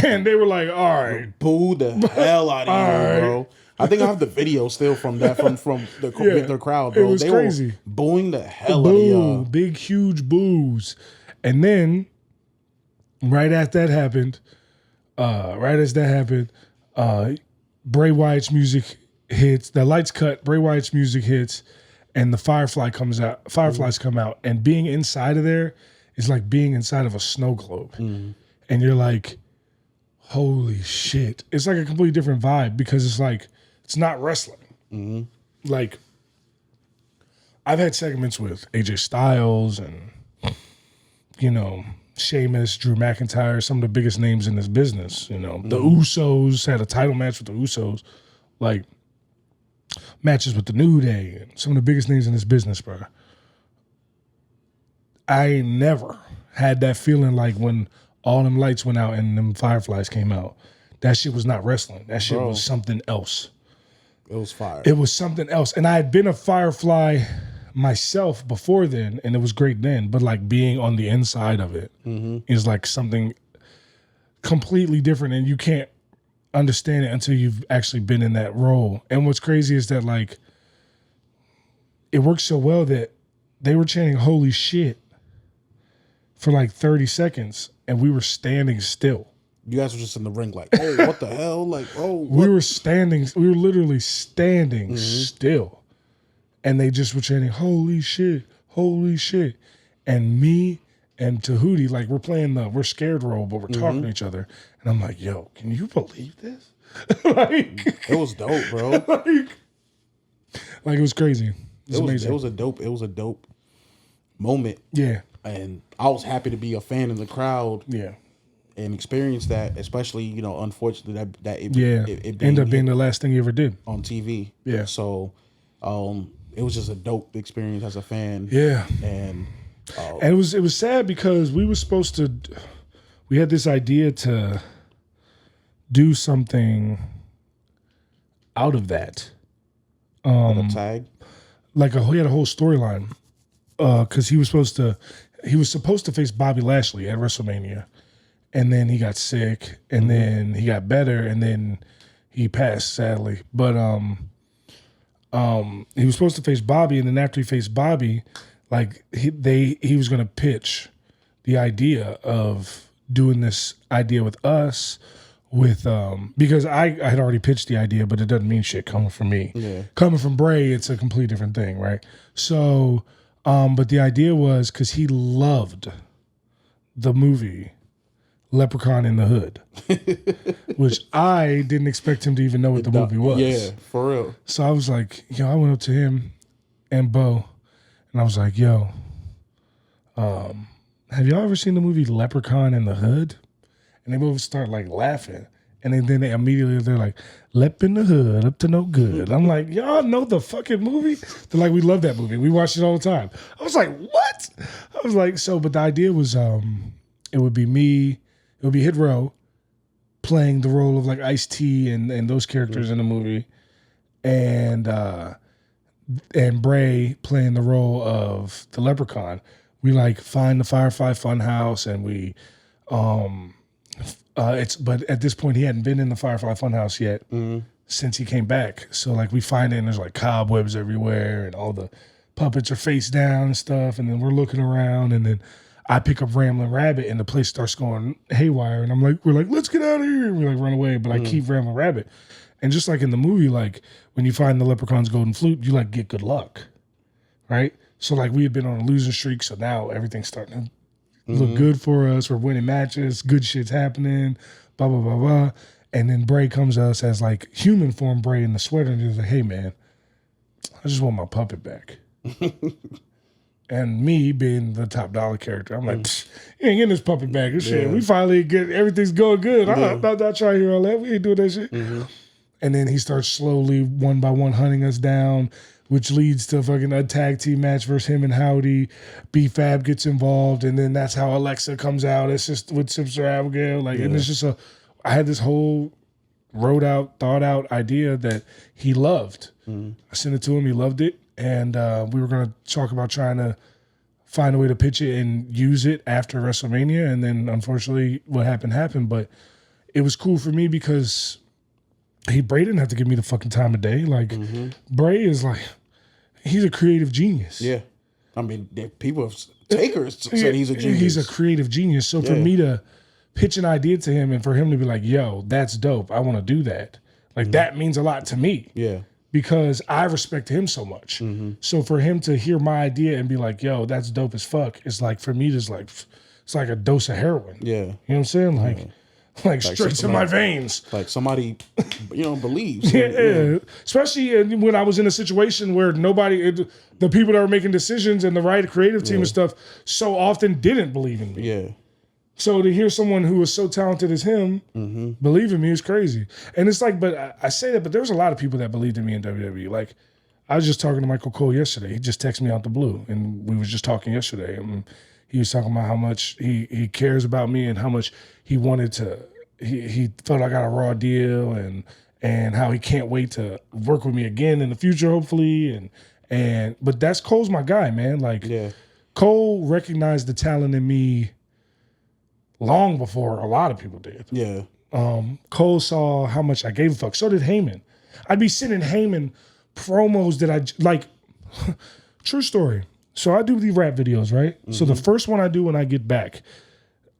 And they were like, all right. Boo the hell out of here, bro. I think I have the video still from that from the crowd, bro. It was crazy. Were booing the hell out of y'all. Big, huge boos. And then, right as that happened, Bray Wyatt's music hits. The lights cut. Bray Wyatt's music hits, and the Fireflies come out. And being inside of there is like being inside of a snow globe, and you're like, holy shit! It's like a completely different vibe because it's like it's not wrestling. Like I've had segments with AJ Styles and Sheamus, Drew McIntyre, some of the biggest names in this business. The Usos had a title match with the Usos, like matches with the New Day, and some of the biggest names in this business, bro. I never had that feeling like when all them lights went out and them Fireflies came out. That shit was not wrestling. That shit was something else. It was fire. It was something else. And I had been a Firefly myself before then, and it was great then, but like being on the inside of it is like something completely different, and you can't understand it until you've actually been in that role. And what's crazy is that like it worked so well that they were chanting holy shit for like 30 seconds and we were standing still. You guys were just in the ring like, oh, what the hell? Like, oh, what? We were literally standing still. And they just were chanting, holy shit, holy shit. And me and Tahuti, like we're scared role, but we're talking to each other. And I'm like, yo, can you believe this? Like, it was dope, bro. like it was crazy. It was amazing. It was a dope moment. Yeah. And I was happy to be a fan in the crowd. Yeah. And experience that, especially, unfortunately that it ended up being the last thing you ever did on TV. Yeah. So, it was just a dope experience as a fan. Yeah. And it was sad because we had this idea to do something out of that. Like a tag? We had a whole storyline. Because he was supposed to face Bobby Lashley at WrestleMania. And then he got sick, and then he got better, and then he passed, sadly. But he was supposed to face Bobby, and then after he faced Bobby, like he was gonna pitch the idea of doing this idea with us, because I had already pitched the idea, but it doesn't mean shit coming from me. Yeah. Coming from Bray, it's a completely different thing, right? So, but the idea was because he loved the movie Leprechaun in the Hood, which I didn't expect him to even know what the movie was. Yeah, for real. So I was like, I went up to him and Bo, and I was like, yo, have y'all ever seen the movie Leprechaun in the Hood? And they both start like laughing. And then they're like, Lep in the Hood, up to no good. I'm like, y'all know the fucking movie? They're like, we love that movie. We watch it all the time. I was like, what? I was like, but the idea was it would be me, it would be Hit Row playing the role of like Ice-T and those characters in the movie. And Bray playing the role of the Leprechaun. We like find the Firefly Funhouse, and we but at this point he hadn't been in the Firefly Funhouse yet since he came back. So like we find it and there's like cobwebs everywhere and all the puppets are face down and stuff, and then we're looking around, and then I pick up Ramblin' Rabbit and the place starts going haywire, and we're like, let's get out of here. And we like run away, but I keep Ramblin' Rabbit. And just like in the movie, like when you find the Leprechaun's golden flute, you like get good luck. Right? So like we had been on a losing streak, so now everything's starting to look good for us. We're winning matches, good shit's happening, blah, blah, blah, blah. And then Bray comes to us as like human form Bray in the sweater, and he's like, hey man, I just want my puppet back. And me being the top dollar character, I'm like, you ain't getting this puppet back. This shit, we finally get everything's going good. I'm not trying to hear all that. We ain't doing that shit. And then he starts slowly, one by one, hunting us down, which leads to fucking a tag team match versus him and Howdy. B-Fab gets involved, and then that's how Alexa comes out. It's just with Sister Abigail. And it's just I had this whole thought out idea that he loved. I sent it to him. He loved it. And we were going to talk about trying to find a way to pitch it and use it after WrestleMania. And then, unfortunately, what happened. But it was cool for me because Bray didn't have to give me the fucking time of day. Like, Bray is like, he's a creative genius. Yeah. I mean, people have takers said he's a genius. He's a creative genius. So for me to pitch an idea to him and for him to be like, yo, that's dope. I want to do that. Like, that means a lot to me. Yeah. Because I respect him so much. So for him to hear my idea and be like, yo, that's dope as fuck, it's like, for me, it's like a dose of heroin. Yeah. You know what I'm saying? Like straight to my veins. Like somebody, believes. Yeah. Especially when I was in a situation where the people that were making decisions and the right creative team and stuff so often didn't believe in me. Yeah. So to hear someone who was so talented as him believe in me is crazy. And it's like, but I say that, but there's a lot of people that believed in me in WWE. Like, I was just talking to Michael Cole yesterday. He just texted me out the blue, and we was just talking yesterday. And he was talking about how much he cares about me and how much he wanted to. He felt I got a raw deal, and how he can't wait to work with me again in the future, hopefully. But that's Cole's my guy, man. Like, Cole recognized the talent in me long before a lot of people did. Yeah. Cole saw how much I gave a fuck. So did Heyman. I'd be sending Heyman promos that I like. True story. So I do these rap videos, right? So the first one I do when I get back,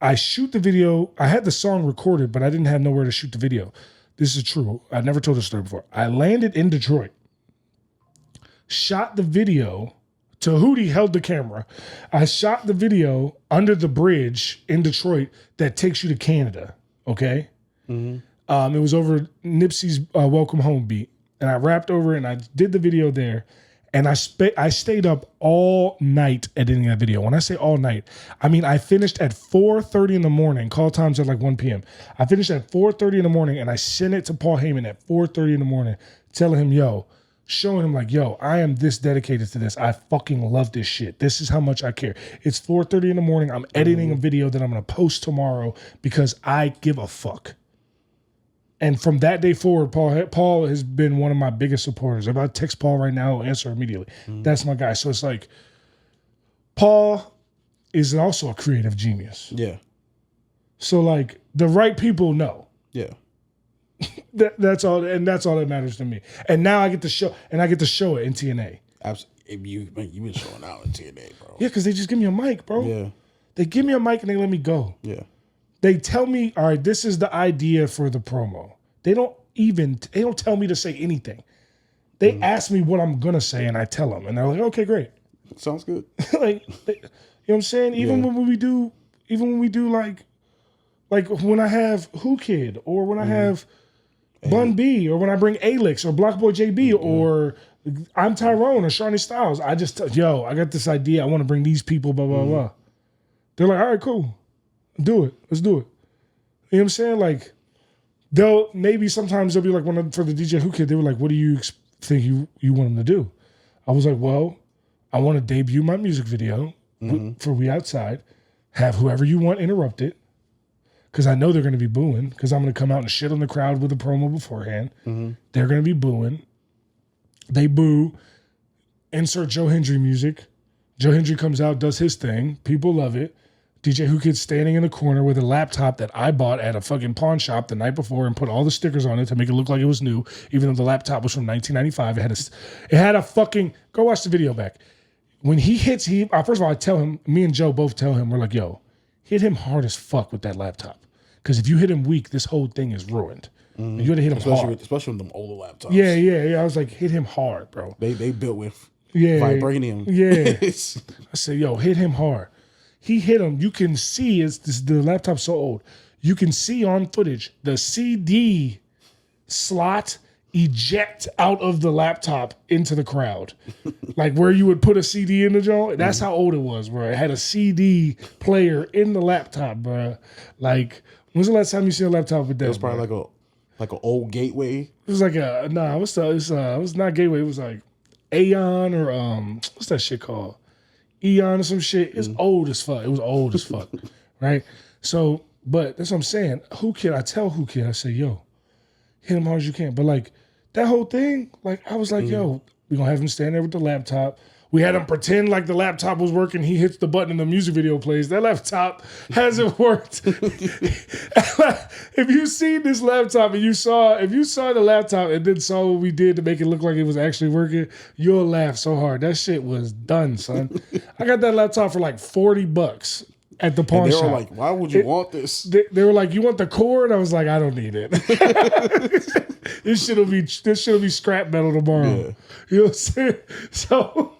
I shoot the video. I had the song recorded, but I didn't have nowhere to shoot the video. This is true. I never told this story before. I landed in Detroit, shot the video. Tahuti held the camera. I shot the video under the bridge in Detroit that takes you to Canada, okay? It was over Nipsey's Welcome Home beat. And I rapped over it, and I did the video there. And I stayed up all night editing that video. When I say all night, I mean I finished at 4:30 in the morning. Call times at like 1 p.m. I finished at 4:30 in the morning, and I sent it to Paul Heyman at 4:30 in the morning, telling him, yo, showing him like, yo, I am this dedicated to this. I fucking love this shit. This is how much I care. It's 4:30 in the morning. I'm editing a video that I'm going to post tomorrow because I give a fuck. And from that day forward, Paul has been one of my biggest supporters. If I text Paul right now, he'll answer immediately. That's my guy. So it's like, Paul is also a creative genius. Yeah. So like, the right people know. Yeah. That's all, and that's all that matters to me. And now I get to show, it in TNA. Absolutely. You've been showing out in TNA, bro. Yeah, because they just give me a mic, bro. Yeah. They give me a mic and they let me go. Yeah. They tell me, all right, this is the idea for the promo. They don't tell me to say anything. They ask me what I'm gonna say, and I tell them, and they're like, okay, great. Sounds good. You know what I'm saying? Even when we do like when I have Whoo Kid, or when I have Bun B, or when I bring Alix or Block Boy JB, or I'm Tyrone or Shawnee Styles, I just I got this idea. I want to bring these people, blah blah blah. They're like, all right, cool. Do it. Let's do it. You know what I'm saying? Like, sometimes they'll be like, for the DJ Whoo Kid, they were like, what do you think you want them to do? I was like, well, I want to debut my music video for We Outside, have whoever you want interrupt it, because I know they're going to be booing, because I'm going to come out and shit on the crowd with a promo beforehand. They're going to be booing. They boo, insert Joe Hendry music. Joe Hendry comes out, does his thing. People love it. DJ Whoo Kid's standing in the corner with a laptop that I bought at a fucking pawn shop the night before and put all the stickers on it to make it look like it was new, even though the laptop was from 1995. It had a fucking, go watch the video back. When he hits, first of all, I tell him, me and Joe both tell him, we're like, yo, hit him hard as fuck with that laptop. Because if you hit him weak, this whole thing is ruined. You got to hit him hard. Especially with them older laptops. Yeah. I was like, hit him hard, bro. They built with vibranium. Yeah. I said, yo, hit him hard. He hit him. You can see the laptop's so old. You can see on footage the CD slot eject out of the laptop into the crowd. Like where you would put a CD in the joint. That's how old it was, bro. It had a CD player in the laptop, bro. Like, when's the last time you seen a laptop with that? It was probably like an old gateway. It was like it was not Gateway. It was like Aeon or what's that shit called? Eon or some shit. It's old as fuck. It was old as fuck, right? So, but that's what I'm saying. Whoo Kid, I tell Whoo Kid, I say, yo, hit him hard as you can. But like that whole thing, like I was like, yo, we gonna have him stand there with the laptop. We had him pretend like the laptop was working. He hits the button and the music video plays. That laptop hasn't worked. If you seen this laptop and if you saw the laptop and then saw what we did to make it look like it was actually working, you'll laugh so hard. That shit was done, son. I got that laptop for like $40 at the pawn shop. They were like, why would you want this? They were like, you want the cord? I was like, I don't need it. This shit'll be scrap metal tomorrow. Yeah. You know what I'm saying? So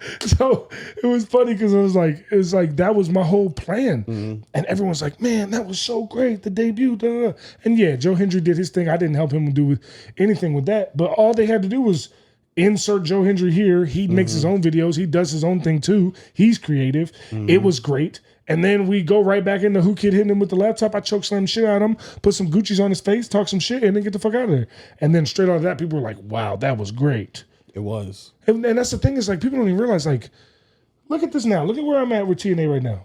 it was funny because it was like that was my whole plan. And everyone's like, man, that was so great, the debut. Da, da, da. And yeah, Joe Hendry did his thing. I didn't help him do anything with that. But all they had to do was insert Joe Hendry here. He makes his own videos. He does his own thing too. He's creative. It was great. And then we go right back into Whoo Kid hitting him with the laptop. I choke slam shit out of him, put some Gucci's on his face, talk some shit, and then get the fuck out of there. And then straight out of that, people were like, wow, that was great. It was. And that's the thing is like, people don't even realize, like, look at this now. Look at where I'm at with TNA right now.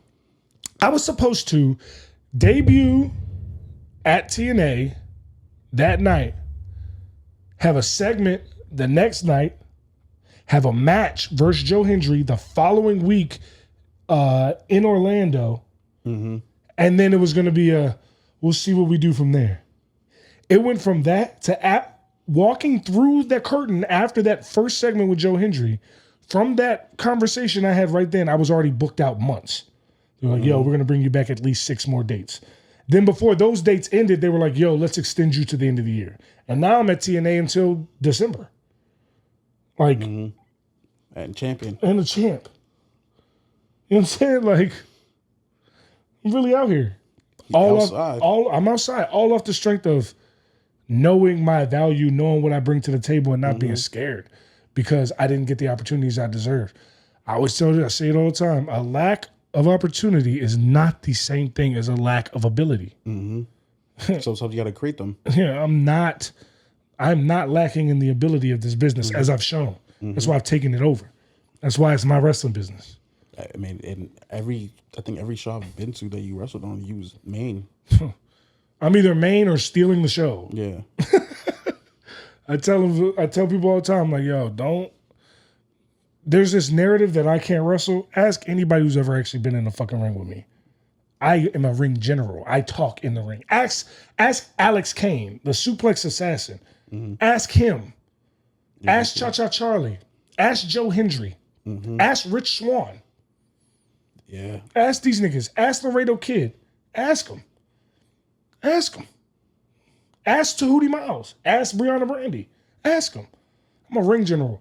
I was supposed to debut at TNA that night, have a segment the next night, have a match versus Joe Hendry the following week in Orlando, and then it was going to be we'll see what we do from there. It went from that to walking through the curtain after that first segment with Joe Hendry. From that conversation I had right then, I was already booked out months. They were like, yo, we're going to bring you back at least 6 more dates. Then before those dates ended, they were like, yo, let's extend you to the end of the year. And now I'm at TNA until December. Like, and champion. And a champ. You know what I'm saying? Like, I'm really out here. I'm outside. All off the strength of knowing my value, knowing what I bring to the table, and not being scared because I didn't get the opportunities I deserved. I always tell you, I say it all the time, a lack of opportunity is not the same thing as a lack of ability. So you got to create them. Yeah, I'm not lacking in the ability of this business, as I've shown. That's why I've taken it over. That's why it's my wrestling business. I mean, I think every show I've been to that you wrestled on, you was main. I'm either main or stealing the show. Yeah. I tell people all the time, like, yo, don't. There's this narrative that I can't wrestle. Ask anybody who's ever actually been in a fucking ring with me. I am a ring general. I talk in the ring. Ask Alex Kane, the suplex assassin. Ask him. Ask Cha-Cha Charlie. Ask Joe Hendry. Ask Rich Swann. Yeah. Ask these niggas. Ask Laredo Kid. Ask them. Ask them. Ask Tahuti Miles. Ask Brianna Brandy. Ask them. I'm a ring general.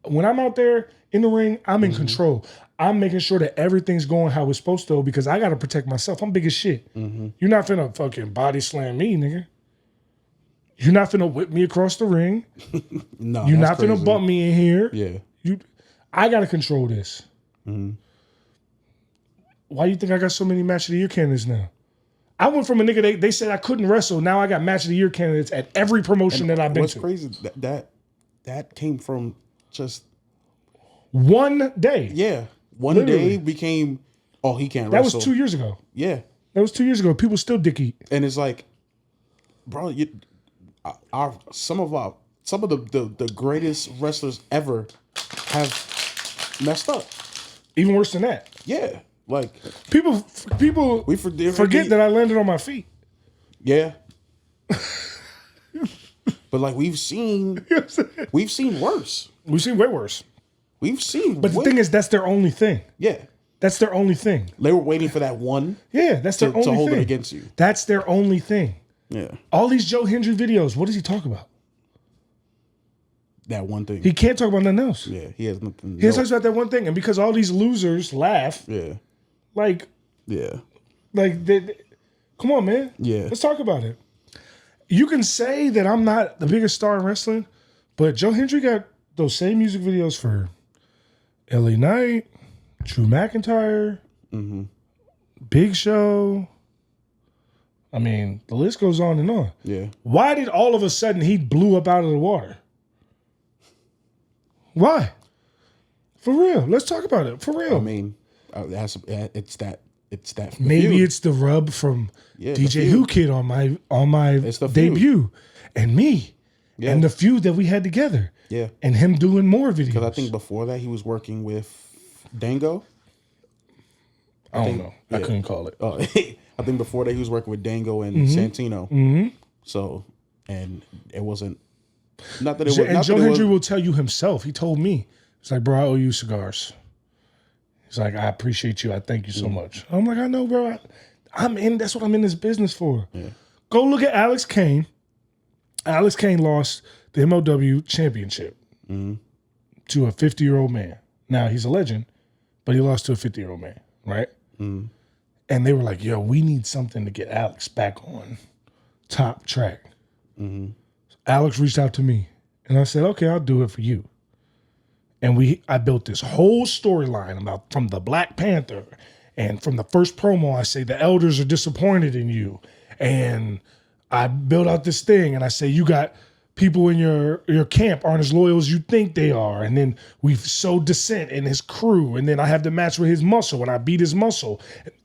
When I'm out there in the ring, I'm in control. I'm making sure that everything's going how it's supposed to because I got to protect myself. I'm big as shit. You're not finna fucking body slam me, nigga. You're not finna whip me across the ring. No, you're not finna bump me in here. Yeah. I got to control this. Why you think I got so many match of the year candidates now? I went from a nigga, they said I couldn't wrestle. Now I got match of the year candidates at every promotion that I've been to. What's crazy, that came from just one day. Yeah. One day became, oh, he can't that wrestle. That was 2 years ago. Yeah. That was 2 years ago. People still dick eat. And it's like, bro, some of the greatest wrestlers ever have messed up. Even worse than that. Yeah. Like people we forget that I landed on my feet. Yeah. But like we've seen worse. We've seen way worse. But the thing is, that's their only thing. Yeah. That's their only thing. They were waiting for that one. Yeah, that's their only thing. To hold it against you. That's their only thing. Yeah. All these Joe Hendry videos, what does he talk about? That one thing. He can't talk about nothing else. Yeah, he has nothing. He talks about that one thing. And because all these losers laugh. Yeah. Like. Yeah. Like, come on, man. Yeah. Let's talk about it. You can say that I'm not the biggest star in wrestling, But Joe Hendry got those same music videos for LA Knight, Drew McIntyre, Big Show. I mean, the list goes on and on. Yeah. Why did all of a sudden he blew up out of the water? Why? For real. Let's talk about it. For real. I mean, it's that. Maybe feud. it's the rub from Yeah, DJ Whoo Kid on my It's the feud. debut, and me, Yeah. and the feud that we had together. Yeah. And him doing more videos. Because I think before that he was working with Dango. I don't know. I yeah. couldn't call it. I think before that he was working with Dango and Santino. So, and it wasn't. Not that it was. And Not Joe that it Hendry was, will tell you himself. He told me, he's like, bro, I owe you cigars. He's like, I appreciate you. I thank you so much. I'm like, I know, bro. I'm in. That's what I'm in this business for. Yeah. Go look at Alex Kane. Alex Kane lost the MLW championship to a 50-year-old man. Now, he's a legend, but he lost to a 50-year-old man, right? And they were like, yo, we need something to get Alex back on top track. Alex reached out to me, and I said, okay, I'll do it for you. And I built this whole storyline about from the Black Panther, and from the first promo, I say the elders are disappointed in you, and I built out this thing, and I say you got people in your camp aren't as loyal as you think they are, and then we sow Dissent and his crew, and then I have the match with his muscle, and I beat his muscle,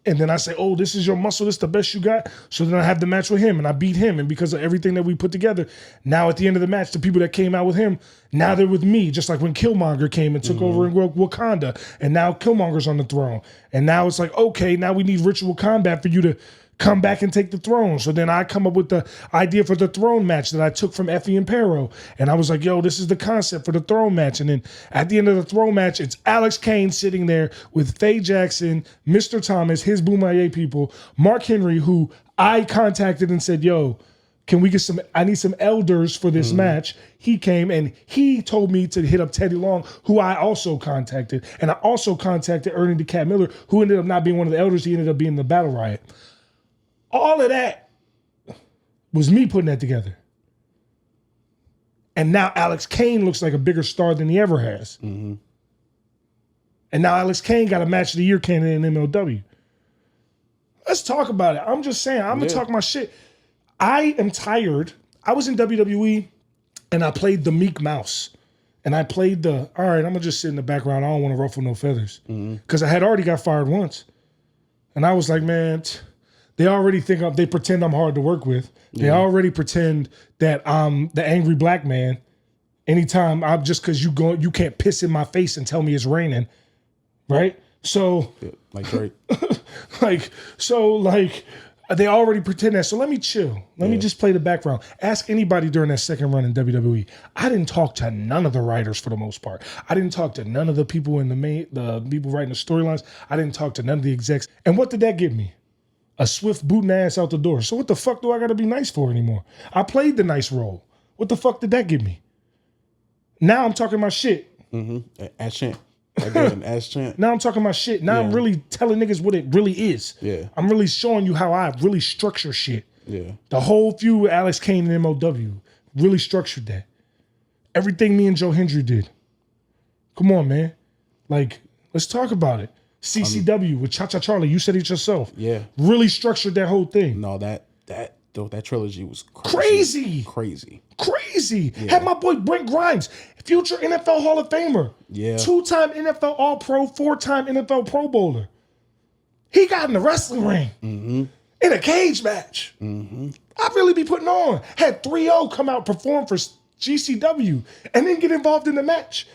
and then I say, oh, this is your muscle, this is the best you got, so then I have the match with him, and I beat him, and because of everything that we put together, now at the end of the match, the people that came out with him, now they're with me, just like when Killmonger came and took over in Wakanda, and now Killmonger's on the throne, and now it's like, okay, now we need ritual combat for you to come back and take the throne. So then I come up with the idea for the throne match that I took from Effie and Pero. And I was like, yo, this is the concept for the throne match. And then at the end of the throne match, it's Alex Kane sitting there with Faye Jackson, Mr. Thomas, his Boomaye people, Mark Henry, who I contacted and said, yo, can we get I need some elders for this match. He came and he told me to hit up Teddy Long, who I also contacted. And I also contacted Ernie the Cat Miller, who ended up not being one of the elders. He ended up being the Battle Riot. All of that was me putting that together. And now Alex Kane looks like a bigger star than he ever has. And now Alex Kane got a match of the year candidate in MLW. Let's talk about it. I'm just saying, I'm going to talk my shit. I am tired. I was in WWE and I played the Meek Mouse. And I played all right, I'm going to just sit in the background. I don't want to ruffle no feathers. Because I had already got fired once. And I was like, man, they already think they pretend I'm hard to work with. They already pretend that I'm the angry black man. Anytime I'm just because you can't piss in my face and tell me it's raining, right? So, like Drake, they already pretend that. So let me chill. Let me just play the background. Ask anybody during that second run in WWE. I didn't talk to none of the writers for the most part. I didn't talk to none of the people in the people writing the storylines. I didn't talk to none of the execs. And what did that give me? A swift booting ass out the door. So what the fuck do I got to be nice for anymore? I played the nice role. What the fuck did that give me? Now I'm talking my shit. Ass Champ. Again, Ass Champ. Now I'm talking my shit. Now I'm really telling niggas what it really is. Yeah. I'm really showing you how I really structure shit. Yeah. The whole feud with Alex Kane and MLW really structured that. Everything me and Joe Hendry did. Come on, man. Like, let's talk about it. CCW with Cha Cha Charlie, you said it yourself. Yeah. Really structured that whole thing. No, that trilogy was crazy. Crazy. Yeah. Had my boy Brent Grimes, future NFL Hall of Famer. Yeah. 2-time NFL All-Pro, 4-time NFL Pro Bowler. He got in the wrestling ring in a cage match. I really be putting on. Had 3-0 come out perform for GCW and then get involved in the match.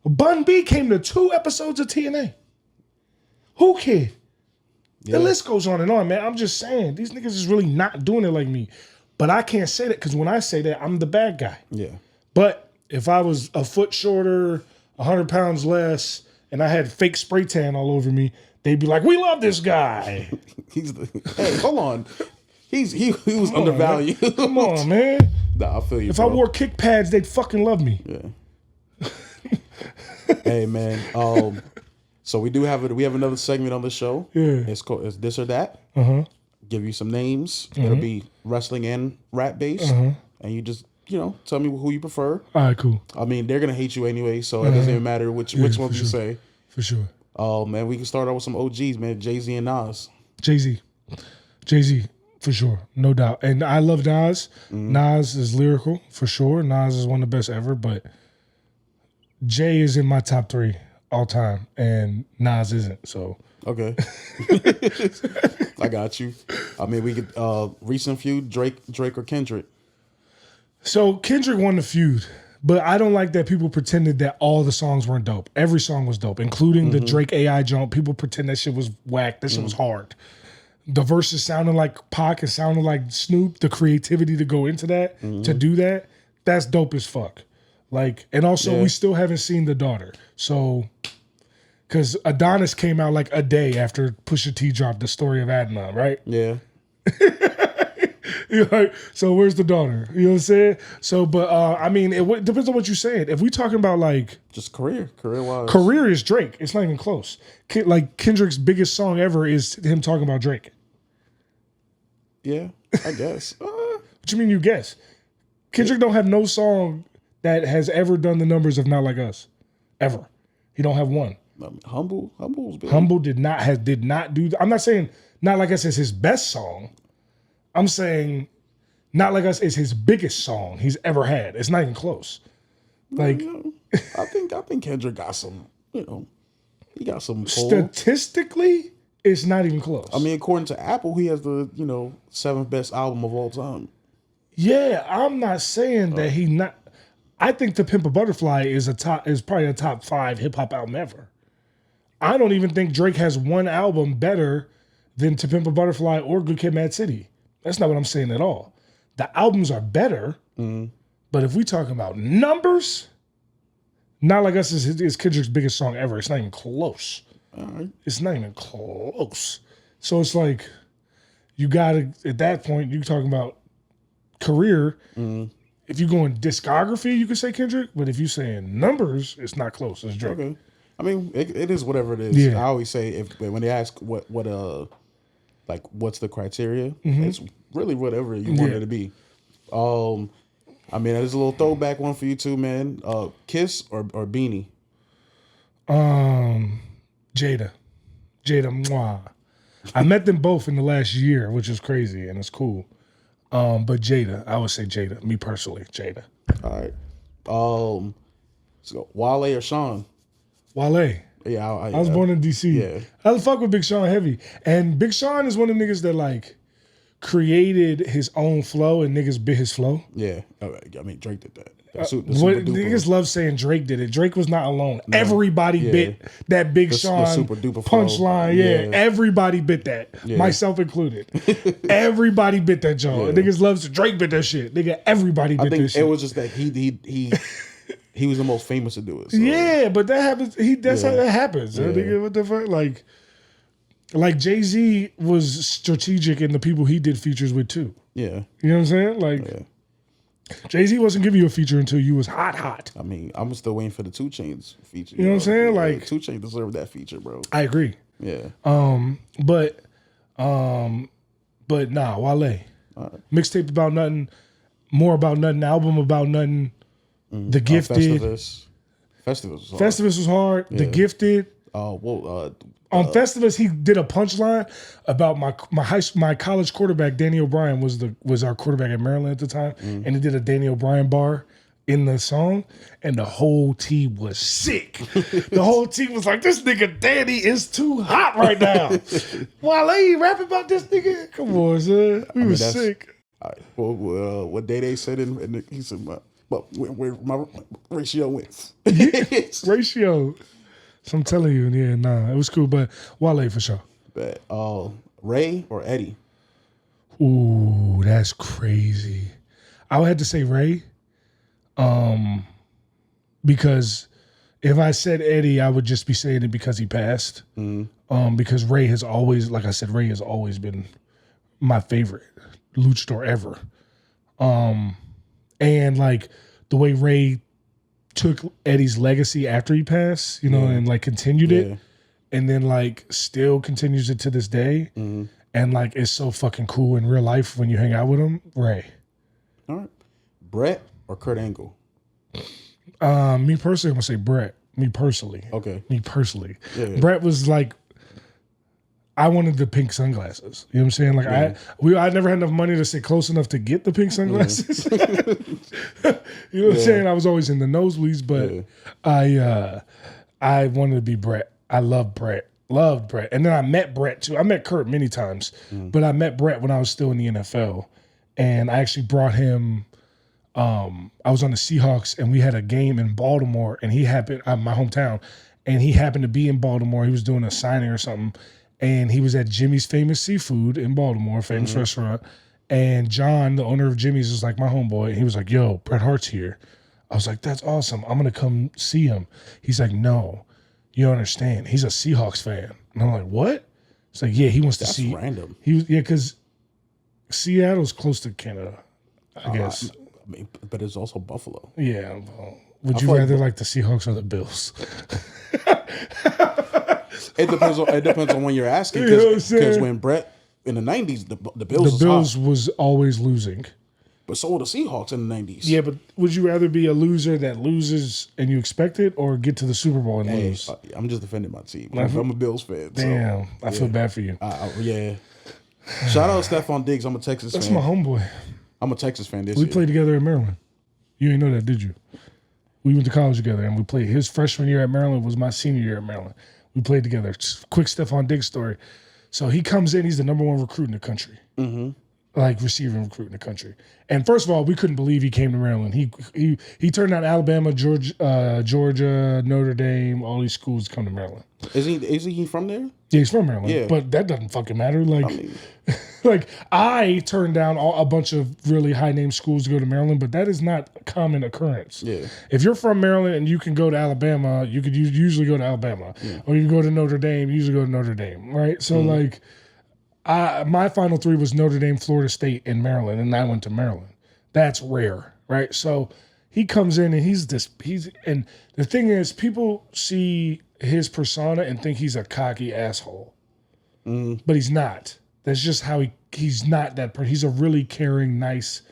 Bun B came to 2 episodes of TNA. Whoo Kid. The list goes on and on, man. I'm just saying, these niggas is really not doing it like me. But I can't say that because when I say that, I'm the bad guy. Yeah. But if I was a foot shorter, 100 pounds less, and I had fake spray tan all over me, they'd be like, we love this guy. Hey, hold on. He was undervalued. Come on, man. Nah, I feel you. If bro. I wore kick pads, they'd fucking love me. Yeah. Hey, man. So we have another segment on the show. Yeah. It's called This or That. Uh-huh. Give you some names. It'll be wrestling and rap based. And you just tell me who you prefer. All right, cool. I mean, they're gonna hate you anyway, so it doesn't even matter which ones you sure. say. For sure. Oh man, we can start out with some OGs, man. Jay-Z and Nas. Jay-Z, for sure, no doubt. And I love Nas. Nas is lyrical, for sure. Nas is one of the best ever, but Jay is in my top 3 all time, and Nas isn't, so. Okay. I got you. I mean, we could, recent feud, Drake or Kendrick. So Kendrick won the feud, but I don't like that people pretended that all the songs weren't dope. Every song was dope, including the Drake AI jump. People pretend that shit was whack. That shit was hard. The verses sounded like Pac. It sounded like Snoop. The creativity to go into that, to do that, that's dope as fuck. Like, and also we still haven't seen The Daughter. So, because Adonis came out like a day after Pusha T dropped The Story of Adnan, right? Yeah. So where's The Daughter? You know what I'm saying? So, but I mean, it depends on what you said. If we talking about like just career-wise, career is Drake. It's not even close. Like Kendrick's biggest song ever is him talking about Drake. Yeah, I guess. What you mean you guess? Kendrick don't have no song that has ever done the numbers of Not Like Us, ever. He don't have one. Humble was big. Humble did not do. I'm not saying Not Like Us is his best song. I'm saying Not Like Us is his biggest song he's ever had. It's not even close. Like, I think Kendrick got some, he got some pull. Statistically, it's not even close. I mean, according to Apple, he has the, 7th best album of all time. Yeah, I'm not saying that he not. I think To Pimp a Butterfly is probably a top 5 hip hop album ever. I don't even think Drake has one album better than To Pimp a Butterfly or Good Kid, Mad City. That's not what I'm saying at all. The albums are better, but if we talking about numbers, Not Like Us is Kendrick's biggest song ever. It's not even close. All right. It's not even close. So it's like, you gotta, at that point, you're talking about career. If you're going discography, you could say Kendrick, but if you're saying numbers, it's not close. It's Drake. Okay. I mean, it is whatever it is. Yeah. I always say when they ask what's the criteria, it's really whatever you want it to be. I mean, there's a little throwback one for you too, man. Kiss or Beanie? Jada, mwah. I met them both in the last year, which is crazy and it's cool. But Jada, I would say Jada. Me personally, Jada. All right. Let's go. Wale or Sean? Wale. Yeah, I was born in DC. Yeah. I fuck with Big Sean heavy. And Big Sean is one of the niggas that like created his own flow and niggas bit his flow. Yeah. I mean, Drake did that. Niggas love saying Drake did it. Drake was not alone. No. Everybody bit that Big Sean super duper punchline. Yeah. Everybody bit that. Myself included. Everybody bit that joint. Niggas loves Drake bit that shit. Nigga, everybody bit that shit. It was just that he was the most famous to do it. So. Yeah, but that happens. That's how that happens. Yeah. Nigga, what the fuck? Like Jay-Z was strategic in the people he did features with too. Yeah. You know what I'm saying? Like Jay-Z wasn't giving you a feature until you was hot. I mean, I'm still waiting for the 2 Chainz feature. You know what I'm saying? Like 2 Chainz deserved that feature, bro. I agree. Yeah. But nah, Wale. Mixtape about nothing, more about nothing, album about nothing. The Gifted. Festivus was hard. Yeah. The Gifted. On Festivus, he did a punchline about my college quarterback, Danny O'Brien, was our quarterback at Maryland at the time, and he did a Danny O'Brien bar in the song, and the whole team was sick. The whole team was like, "This nigga Danny is too hot right now." Wale rapping about this nigga? Come on, son. We was sick. What Day said, he said, where my ratio went. Ratio. So I'm telling you, it was cool, but Wale for sure. But Ray or Eddie? Ooh, that's crazy. I would have to say Ray, because if I said Eddie, I would just be saying it because he passed. Because Ray has always, like I said, Ray has always been my favorite luchador ever. And like the way Ray took Eddie's legacy after he passed, and like continued it, and then like still continues it to this day, and like it's so fucking cool in real life when you hang out with him. Ray. All right. Brett or Kurt Angle? Me personally, I'm gonna say Brett. Me personally. Okay. Me personally. Yeah. Brett was like, I wanted the pink sunglasses. You know what I'm saying? Like I never had enough money to sit close enough to get the pink sunglasses. You know what I'm saying? I was always in the nosebleeds, but I wanted to be Brett. I love Brett. Loved Brett. And then I met Brett too. I met Kurt many times, but I met Brett when I was still in the NFL. And I actually brought him. I was on the Seahawks and we had a game in Baltimore, and he happened my hometown, and he happened to be in Baltimore. He was doing a signing or something, and he was at Jimmy's Famous Seafood in Baltimore, famous restaurant. And John, the owner of Jimmy's, was like my homeboy. And he was like, "Yo, Bret Hart's here." I was like, "That's awesome. I'm gonna come see him." He's like, "No, you don't understand. He's a Seahawks fan." And I'm like, "What?" It's like, "Yeah, he wants to see." That's random. He was because Seattle's close to Canada, I guess. I mean, but it's also Buffalo. Yeah. Well, would you rather like the Seahawks or the Bills? It depends on when you're asking. Because when Brett in the 90s, the Bills was always losing. But so were the Seahawks in the 90s. Yeah, but would you rather be a loser that loses and you expect it, or get to the Super Bowl and lose? I'm just defending my team. I'm a Bills fan. Damn, so, I feel bad for you. Yeah. Shout out Stephon Diggs. I'm a Texas fan. That's my homeboy. I'm a Texas fan this year. We played together in Maryland. You didn't know that, did you? We went to college together, and we played. His freshman year at Maryland was my senior year at Maryland. We played together. Quick Stephon Diggs story. So he comes in. He's the number 1 recruit in the country. Like receiving recruit in the country. And first of all, we couldn't believe he came to Maryland. He turned out Alabama, Georgia, Notre Dame, all these schools come to Maryland. Is he from there? Yeah, he's from Maryland. Yeah. But that doesn't fucking matter. Like, I turned down a bunch of really high name schools to go to Maryland, but that is not a common occurrence. Yeah. If you're from Maryland and you can go to Alabama, you could usually go to Alabama. Yeah. Or you go to Notre Dame, you usually go to Notre Dame, right? So my final 3 was Notre Dame, Florida State, and Maryland, and I went to Maryland. That's rare, right? So he comes in and and the thing is, people see his persona and think he's a cocky asshole, but he's not. That's just how he's not that person. He's a really caring, nice,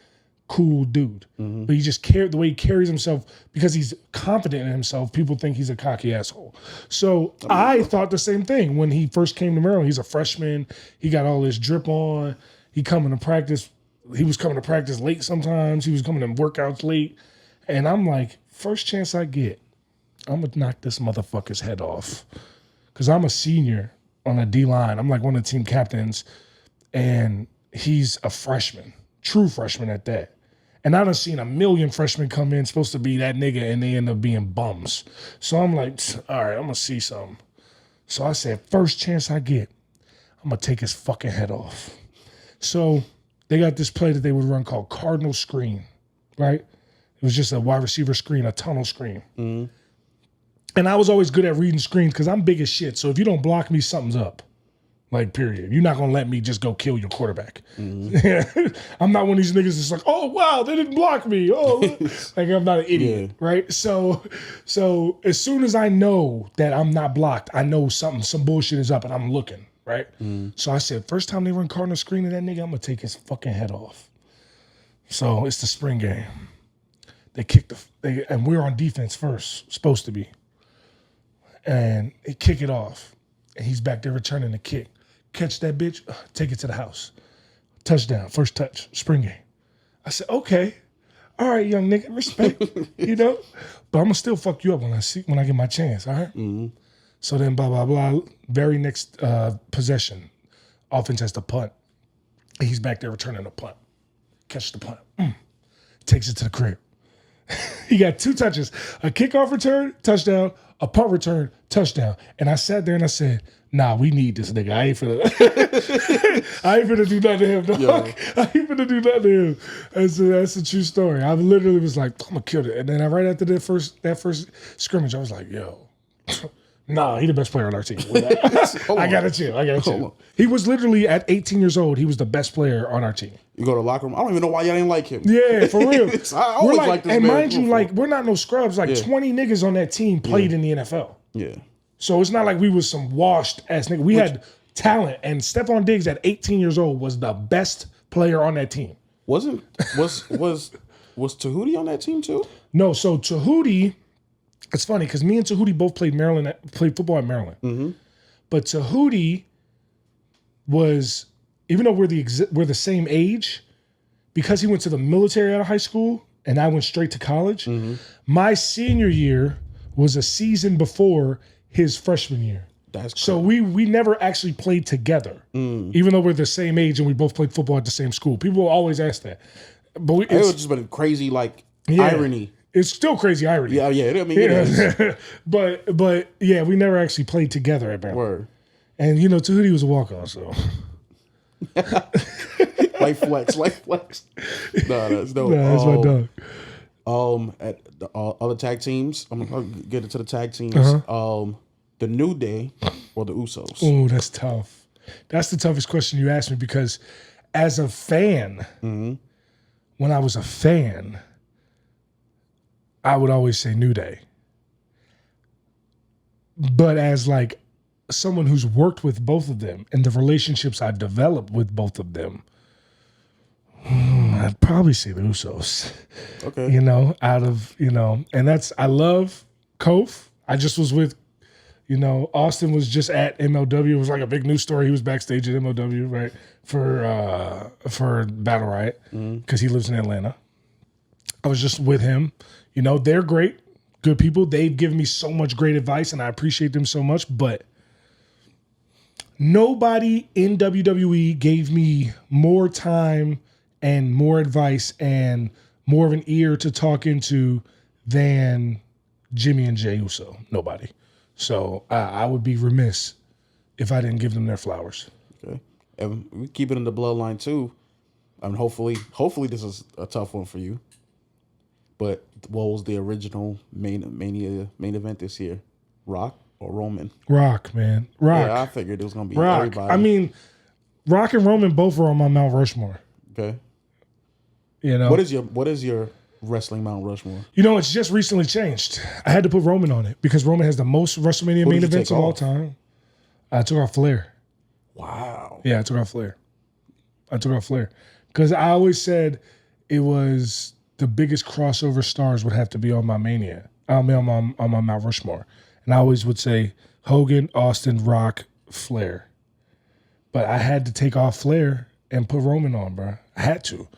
cool dude. But he just the way he carries himself, because he's confident in himself, people think he's a cocky asshole. So I thought the same thing when he first came to Maryland. He's a freshman. He got all this drip on. He coming to practice. He was coming to practice late sometimes. He was coming to workouts late. And I'm like, first chance I get, I'm going to knock this motherfucker's head off. Because I'm a senior on a D-line. I'm like one of the team captains. And he's a freshman, true freshman at that. And I done seen a million freshmen come in supposed to be that nigga, and they end up being bums. So I'm like, all right, I'm going to see something. So I said, first chance I get, I'm going to take his fucking head off. So they got this play that they would run called Cardinal Screen, right? It was just a wide receiver screen, a tunnel screen. And I was always good at reading screens because I'm big as shit. So if you don't block me, something's up. Like, period. You're not going to let me just go kill your quarterback. I'm not one of these niggas that's like, oh, wow, they didn't block me. Oh, like, I'm not an idiot, right? So as soon as I know that I'm not blocked, I know some bullshit is up and I'm looking, right? So I said, first time they run Cardinal Screen to that nigga, I'm going to take his fucking head off. So it's the spring game. They kick and we're on defense first, supposed to be. And they kick it off. And he's back there returning the kick. Catch that bitch, take it to the house. Touchdown, first touch, spring game. I said, okay, all right, young nigga, respect, you know? But I'm gonna still fuck you up when I get my chance, all right? So then blah, blah, blah. Very next possession, offense has to punt. He's back there returning the punt. Catch the punt. Takes it to the crib. He got 2 touches, a kickoff return, touchdown, a punt return, touchdown. And I sat there and I said, nah, we need this nigga. I ain't finna do nothing to him, dog. I ain't finna do nothing to him. That's a true story. I literally was like, I'm gonna kill it. And then right after that first scrimmage, I was like, yo, nah, he the best player on our team. I gotta chill. He was literally at 18 years old, he was the best player on our team. You go to the locker room, I don't even know why y'all didn't like him. Yeah, for real. I always like this and man. mind you, like, we're not no scrubs. Like 20 niggas on that team played in the NFL. Yeah. So it's not like we was some washed ass nigga. We had talent, and Stephon Diggs at 18 years old was the best player on that team. Was Was Tahuti on that team too? No, so Tahuti, it's funny because me and Tahuti both played football at Maryland. Mm-hmm. But Tahuti was, even though we're the same age, because he went to the military out of high school and I went straight to college, my senior year was a season before his freshman year. So we never actually played together, even though we're the same age and we both played football at the same school. People will always ask that. But it was just been crazy, irony. It's still crazy irony. Yeah. I mean, it is. but yeah, we never actually played together at Maryland. Word. And Tahuti was a walk-on, so. Light flex. No, that's dope. Nah, that's my dog. At the other tag teams, I'm gonna get into the tag teams. The New Day or the Usos? Oh, that's tough. That's the toughest question you asked me because as a fan, when I was a fan, I would always say New Day. But as like someone who's worked with both of them and the relationships I've developed with both of them, I'd probably say the Usos. Okay. And I love Kof. I just was with, Austin was just at MLW. It was like a big news story. He was backstage at MLW, right, for Battle Riot because he lives in Atlanta. I was just with him. They're great, good people. They've given me so much great advice, and I appreciate them so much. But nobody in WWE gave me more time and more advice and more of an ear to talk into than Jimmy and Jey Uso. Nobody. So I would be remiss if I didn't give them their flowers. Okay. And we keep it in the bloodline too. I mean, hopefully this is a tough one for you. But what was the original main event this year? Rock or Roman? Rock, man. Rock. Yeah, I figured it was gonna be Rock. everybody. I mean, Rock and Roman both were on my Mount Rushmore. Okay. What is your wrestling Mount Rushmore? It's just recently changed. I had to put Roman on it because Roman has the most WrestleMania main events of all time. I took off Flair. Wow. Yeah, I took off Flair. Because I always said it was the biggest crossover stars would have to be on my Mania. On my Mount Rushmore. And I always would say Hogan, Austin, Rock, Flair. But I had to take off Flair and put Roman on, bro. I had to.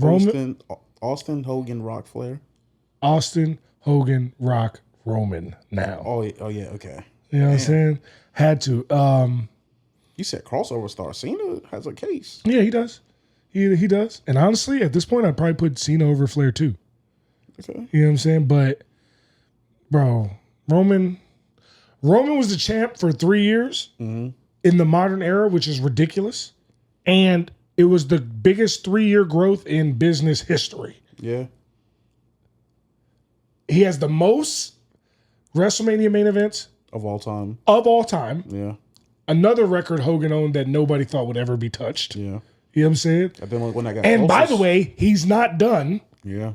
Austin, Hogan, Rock, Flair. Austin, Hogan, Rock, Roman. Now. Oh yeah, okay. You know what I'm saying? Had to. You said crossover star. Cena has a case. Yeah, he does. He does. And honestly, at this point, I'd probably put Cena over Flair too. Okay. You know what I'm saying? But, bro, Roman was the champ for 3 years in the modern era, which is ridiculous. And it was the biggest 3-year growth in business history. Yeah. He has the most WrestleMania main events of all time. Yeah. Another record Hogan owned that nobody thought would ever be touched. Yeah. You know what I'm saying? And by the way, he's not done. Yeah.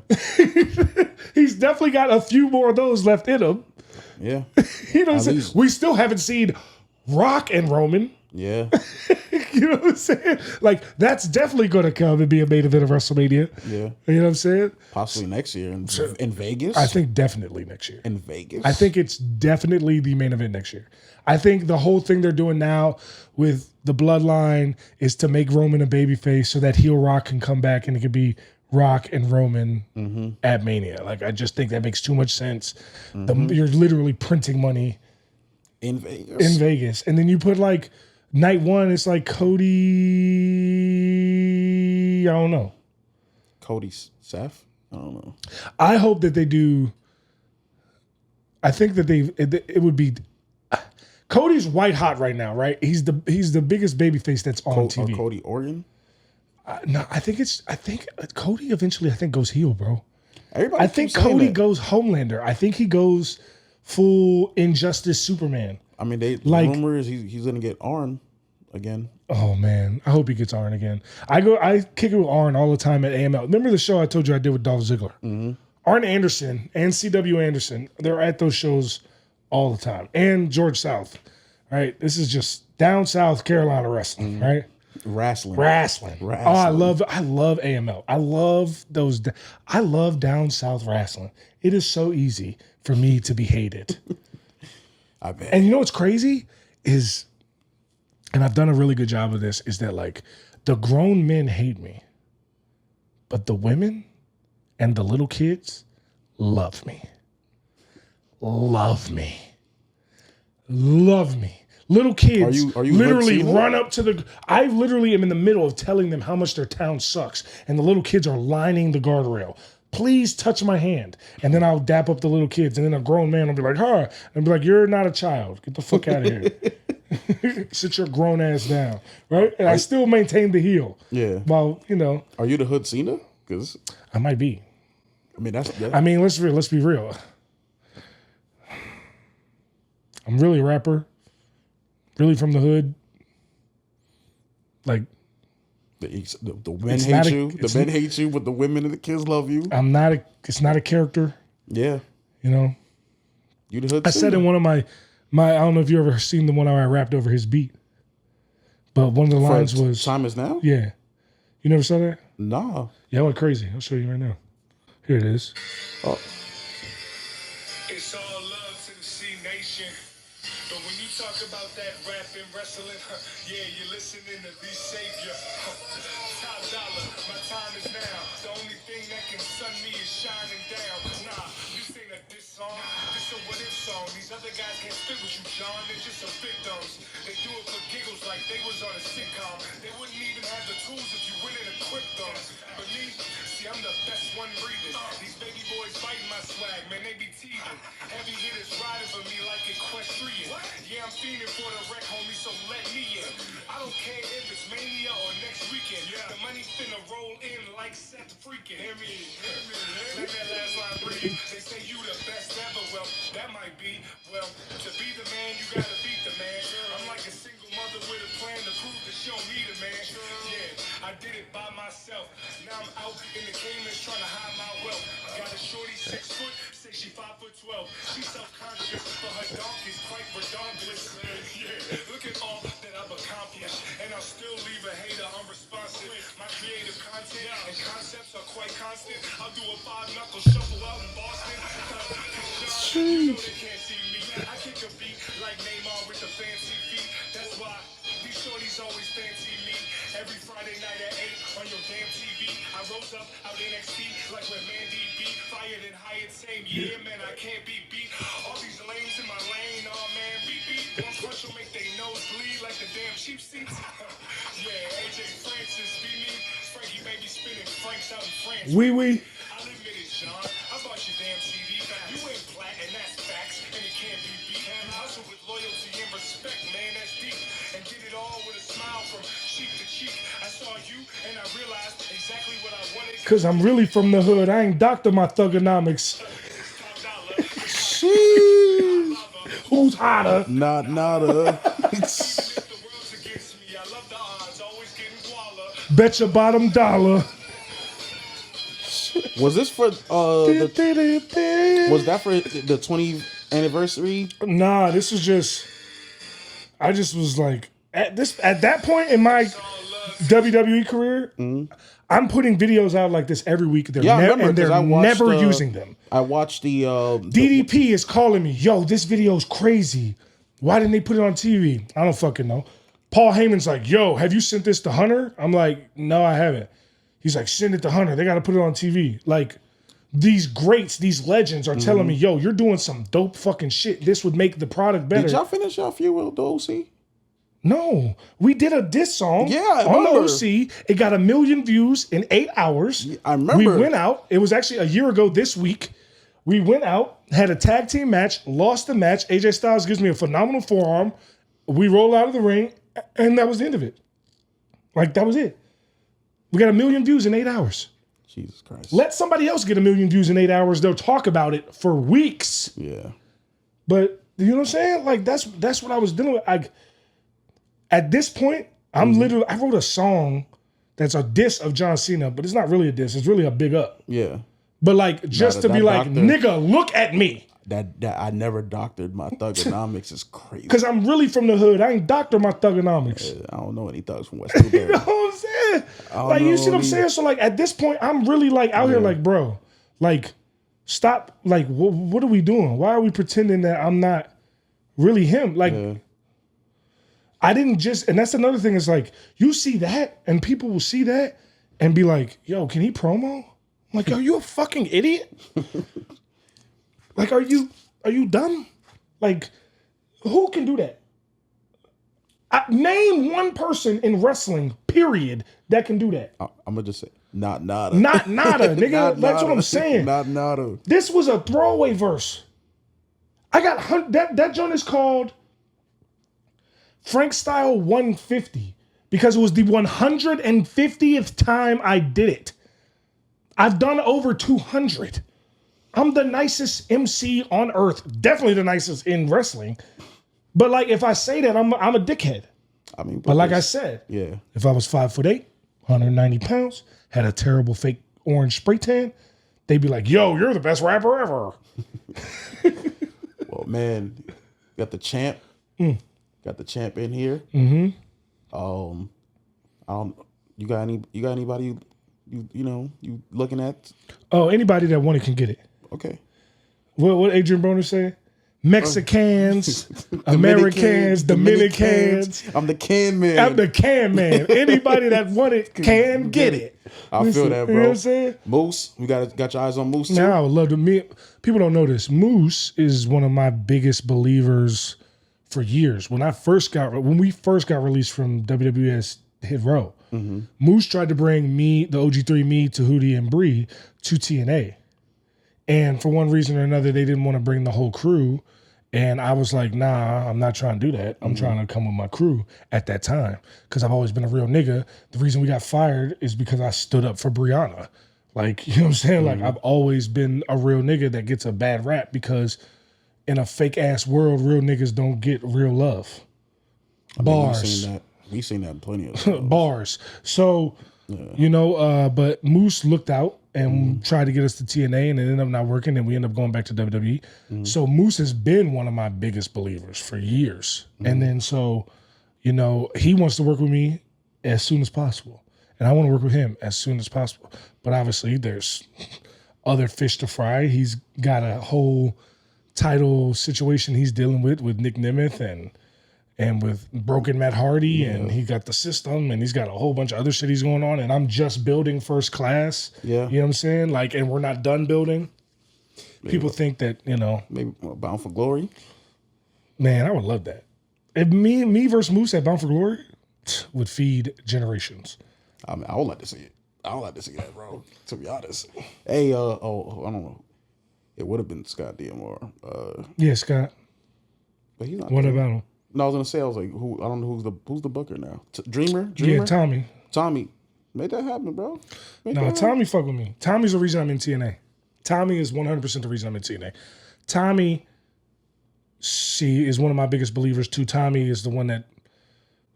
He's definitely got a few more of those left in him. Yeah. You know what I'm saying? We still haven't seen Rock and Roman. Yeah. You know what I'm saying? Like, that's definitely going to come and be a main event of WrestleMania. Yeah. You know what I'm saying? Possibly next year in Vegas? I think definitely next year. In Vegas? I think it's definitely the main event next year. I think the whole thing they're doing now with the bloodline is to make Roman a babyface so that heel Rock can come back and it could be Rock and Roman at Mania. Like, I just think that makes too much sense. You're literally printing money in Vegas. And then you put like night one, it's like Cody. I don't know. Cody Seth? I don't know. I hope that they do. I think that it would be. Cody's white hot right now, right? He's the biggest babyface that's on TV. Cody Orton? No, I think Cody eventually goes heel, bro. Everybody I think Cody goes Homelander. I think he goes full Injustice Superman. I mean, the rumor is he's gonna get Arn again. Oh man, I hope he gets Arn again. I kick it with Arn all the time at AML. Remember the show I told you I did with Dolph Ziggler? Arn Anderson and C.W. Anderson, they're at those shows all the time. And George South, right? This is just down South Carolina wrestling, right? Wrestling. Oh, I love AML. I love those. I love down south wrestling. It is so easy for me to be hated. I bet. And you know what's crazy is, and I've done a really good job of this, is that like the grown men hate me, but the women and the little kids love me. Love me. Love me. Little kids are you literally Hudson? run up to the... I literally am in the middle of telling them how much their town sucks, and the little kids are lining the guardrail. Please touch my hand. And then I'll dap up the little kids, and then a grown man will be like, huh? And be like, you're not a child. Get the fuck out of here. Sit your grown ass down. Right? And I still maintain the heel. Yeah. Well, you know. Are you the Hood Cena? Because I might be. I mean, that's... I mean, let's be real. I'm really a rapper. Really from the hood. Like, the men hate you. The men hate you, but the women and the kids love you. It's not a character. Yeah. You know? You the Hood I said in one of my I don't know if you ever seen the one where I rapped over his beat. But one of the lines was... Time is now? Yeah. You never saw that? Nah. Yeah, I went crazy. I'll show you right now. Here it is. Oh. It's all love to the C Nation. But when you talk about that rap and wrestling, yeah, you're listening to the Savior. Top dollar, my time is now. The only thing that can sun me is shining down. Nah, this ain't a diss song. This a what if song. These other guys can't spit with you, John. They're just some victims. They do it for giggles like they was on a sitcom. They wouldn't even have the tools if you went and equipped them. But me, see, I'm the best one breathing. These baby boys fighting my swag, man, they be teething. Heavy hitters riding for me like equestrian. Yeah, I'm fiending for the wreck, homie, so let me in. I don't care if it's Mania or next weekend. The money finna roll in like Seth freaking. Hear me. Let that last line breathe. They say you the best ever. Well, that might be. Well, to be the man, you gotta beat the man. I'm like a single mother with a plan to prove that she don't need a man. Yeah, I did it by myself. Now I'm out in the Caymans trying to hide my wealth. Got a shorty 6 foot, say she 5'12". She's self-conscious, but her dog is quite redonkulous. Yeah, look at all that I've accomplished, and I'll still leave a hater unresponsive. My creative content and concepts are quite constant. I'll do a 5-knuckle shuffle out in Boston. You know they can't see me. I kick a beat like Neymar with the fancy feet. That's why these shorties always fancy me. Every Friday night at 8 on your damn TV. I rose up out NXT like when Mandy beat. Fired and hired same year, man, I can't be beat. All these lanes in my lane, oh man, beat. One punch will make they nose bleed like the damn cheap seats. Yeah, AJ Francis, be me. Frankie baby spinning Franks out in France. Wee. I'll admit it, John. I bought your damn CD. You ain't plat, and that's facts, and it can't be beat. Hustle with loyalty and respect, man, that's deep. And did it all with a smile from cheek to cheek. I saw you, and I realized exactly what I wanted. Because I'm really from the hood. I ain't doctor my thugonomics. Sheesh. Who's hotter? Nada. Bet your bottom dollar. Was this for was that for the 20th anniversary? Nah, this was just... I just was like... At that point in my WWE career, I'm putting videos out like this every week. They're never using them. I watched the DDP is calling me. Yo, this video's crazy. Why didn't they put it on TV? I don't fucking know. Paul Heyman's like, yo, have you sent this to Hunter? I'm like, no, I haven't. He's like, send it to Hunter. They got to put it on TV. Like, these greats, these legends are telling me, yo, you're doing some dope fucking shit. This would make the product better. Did y'all finish y'all feud with the OC? No, we did a diss song I on the remember. OC. It got 1 million views in 8 hours. Yeah, I remember. We went out. It was actually a year ago this week. We went out, had a tag team match, lost the match. AJ Styles gives me a phenomenal forearm. We roll out of the ring, and that was the end of it. Like, that was it. We got 1 million views in 8 hours. Jesus Christ. Let somebody else get 1 million views in 8 hours. They'll talk about it for weeks. Yeah. But you know what I'm saying? Like, that's what I was dealing with. At this point, I'm literally... I wrote a song that's a diss of John Cena, but it's not really a diss. It's really a big up. Yeah. But like, just to be like, nigga, look at me. that I never doctored my thugonomics is crazy. Because I'm really from the hood. I ain't doctor my thugonomics. I don't know any thugs from West Newbury. You know what I'm saying? Like, you see what I'm saying? So, like, at this point, I'm really, like, out here, like, bro, like, stop. Like, what are we doing? Why are we pretending that I'm not really him? Like, I didn't just, and that's another thing is, like, you see that, and people will see that and be like, yo, can he promo? I'm like, are you a fucking idiot? Like, are you dumb? Like, who can do that? Name one person in wrestling, period, that can do that. I'm gonna just say, not nada. Not nada, nigga. Not That's nada. what I'm saying. Not nada. This was a throwaway verse. I got that joint is called Frank Style 150 because it was the 150th time I did it. I've done over 200. I'm the nicest MC on earth. Definitely the nicest in wrestling. But like, if I say that, I'm a dickhead. I mean, but like I said, if I was 5'8", 190 pounds, had a terrible fake orange spray tan, they'd be like, "Yo, you're the best rapper ever." Well, man, got the champ. Got the champ in here. I don't. You got anybody? You looking at? Oh, anybody that wanted can get it. Okay. What Adrian Broner say? Mexicans, Americans, Dominicans. I'm the can man. I'm the can man. Anybody that want it can get it. I feel that, bro. You know what I'm saying? Moose, we got your eyes on Moose too. Now I would love to meet. People don't know this. Moose is one of my biggest believers for years. When we first got released from WWS Hit Row, Moose tried to bring me, the OG3 me, Tahuti and Bree to TNA. And for one reason or another, they didn't want to bring the whole crew. And I was like, nah, I'm not trying to do that. I'm trying to come with my crew at that time. Because I've always been a real nigga. The reason we got fired is because I stood up for Brianna. Like, you know what I'm saying? Like, I've always been a real nigga that gets a bad rap because in a fake-ass world, real niggas don't get real love. Bars. We've seen that plenty of times. Bars. So, but Moose looked out and tried to get us to TNA, and it ended up not working, and we ended up going back to WWE. So Moose has been one of my biggest believers for years. And then he wants to work with me as soon as possible. And I want to work with him as soon as possible. But obviously there's other fish to fry. He's got a whole title situation he's dealing with Nick Nemeth and with Broken Matt Hardy, and he got the system, and he's got a whole bunch of other shit he's going on, and I'm just building First Class. Yeah. You know what I'm saying? Like, and we're not done building. Maybe, people think that, maybe Bound for Glory. Man, I would love that. If me versus Moose at Bound for Glory would feed generations. I mean, I would like to see it. I would like to see that, bro, to be honest. Hey, I don't know. It would have been Scott DMR. Yeah, Scott. But he's not. What about him? No, I was gonna say, I was like, who? I don't know who's the booker now. Dreamer. Yeah, Tommy. Make that happen, bro. Tommy fuck with me. Tommy's the reason I'm in TNA. Tommy is 100% the reason I'm in TNA. Tommy, she is one of my biggest believers too. Tommy is the one that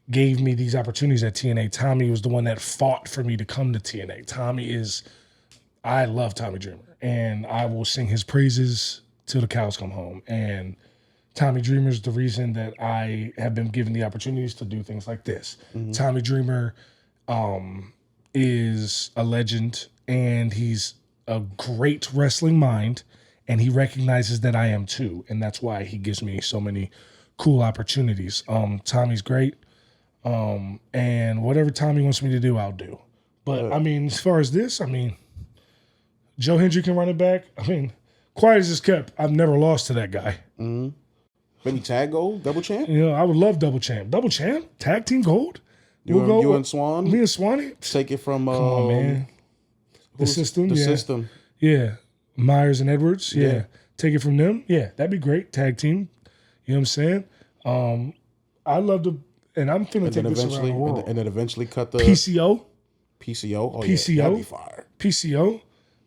gave me these opportunities at TNA. Tommy was the one that fought for me to come to TNA. I love Tommy Dreamer, and I will sing his praises till the cows come home. And Tommy Dreamer is the reason that I have been given the opportunities to do things like this. Tommy Dreamer is a legend, and he's a great wrestling mind, and he recognizes that I am too, and that's why he gives me so many cool opportunities. Tommy's great, and whatever Tommy wants me to do, I'll do. But I mean, as far as this, Joe Hendry can run it back. Quiet as it's kept, I've never lost to that guy. Maybe tag gold, double champ? I would love double champ. Double champ? Tag team gold? You and Swan? Me and Swanee? Take it from... Come on, man. The system? The system. Yeah. Myers and Edwards? Yeah. Take it from them? Yeah, that'd be great. Tag team. You know what I'm saying? I'd love to... And I'm finna take this around the world. And then eventually cut the... PCO? PCO? Oh, PCO? Yeah, that'd be fire. PCO?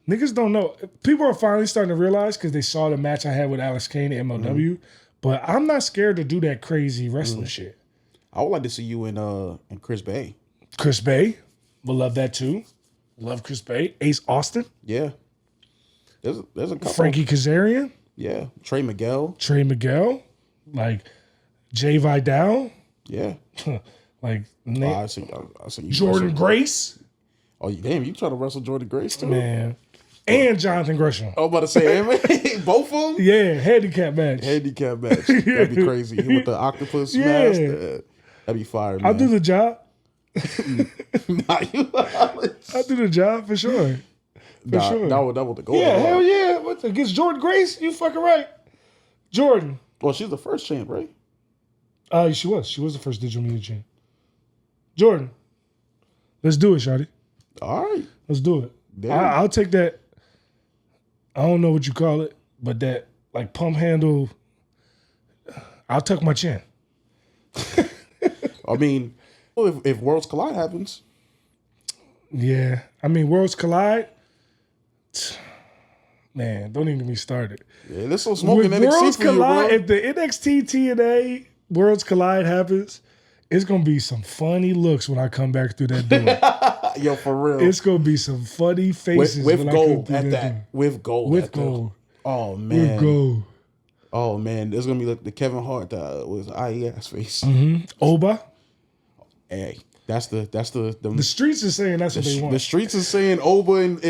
Niggas don't know. People are finally starting to realize because they saw the match I had with Alex Kane at MLW. But I'm not scared to do that crazy wrestling shit. I would like to see you in Chris Bay. Chris Bay. Would love that too. Love Chris Bay. Ace Austin. Yeah. There's a couple. Frankie Kazarian. Yeah, Trey Miguel. Like Jay Vidal. Yeah. Like I see you Jordan wrestle. Grace. Oh, damn, you trying to wrestle Jordan Grace too? Man. And Jonathan Gresham. I was about to say, both of them? Yeah, handicap match. That'd be crazy. He with the octopus mask. That'd be fire, man. I'll do the job. Nah, I'll do the job for sure. Sure. That was the goal. Yeah, hell yeah. Against Jordan Grace? You fucking right. Jordan. Well, she's the first champ, right? She was. She was the first digital media champ. Jordan. Let's do it, shawty. All right. Let's do it. I'll take that. I don't know what you call it, but that like pump handle. I'll tuck my chin. I mean, well, if Worlds Collide happens. Yeah. I mean, Worlds Collide. Man, don't even get me started. Yeah, this will smoking NXT Worlds for you, Collide, bro. if the NXT TNA Worlds Collide happens, it's gonna be some funny looks when I come back through that door. Yo, for real. It's gonna be some funny faces with when gold I come through at that that. door. With gold. With at gold. That. Oh man. With gold. Oh man, there's gonna be like the Kevin Hart with IES face. Mm-hmm. Oba. Hey, that's the The streets are saying that's what they want. The streets are saying Oba and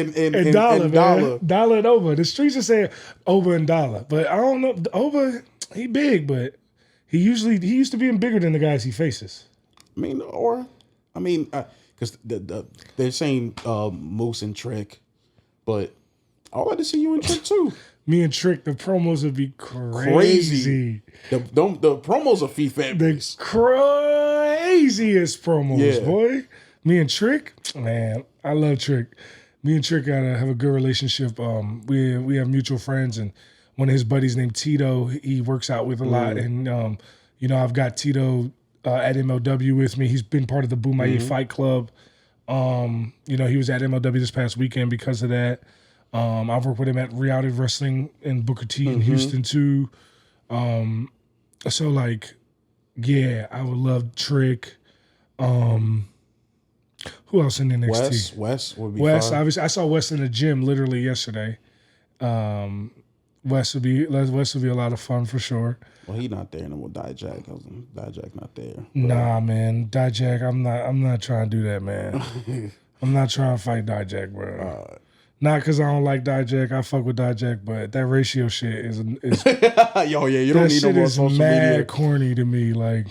Dollar, and man. Dollar and Oba. The streets are saying Oba and Dollar. But I don't know. Oba, he big, but he used to being bigger than the guys he faces. I mean, because they're saying Moose and Trick, but I'd like to see you and Trick too. Me and Trick, the promos would be crazy. The promos are FIFA. The craziest promos, Yeah. boy. Me and Trick, man, I love Trick. Me and Trick have a good relationship. We have mutual friends, and one of his buddies named Tito, he works out with a lot. And I've got Tito at MLW with me. He's been part of the Boomaye Fight Club. He was at MLW this past weekend because of that. I've worked with him at Reality Wrestling in Booker T in Houston too. So like, yeah, I would love Trick. Who else in NXT? Wes would be Wes, fine. obviously, I saw Wes in the gym literally yesterday. Wes would be a lot of fun for sure. Well, he not there no more. Dijak not there. But, Nah, man, Dijak, I'm not trying to do that, man. I'm not trying to fight Dijak, bro. Not because I don't like Dijak. I fuck with Dijak, but that ratio shit is yo, yeah, you don't need no more social media. Corny to me, like.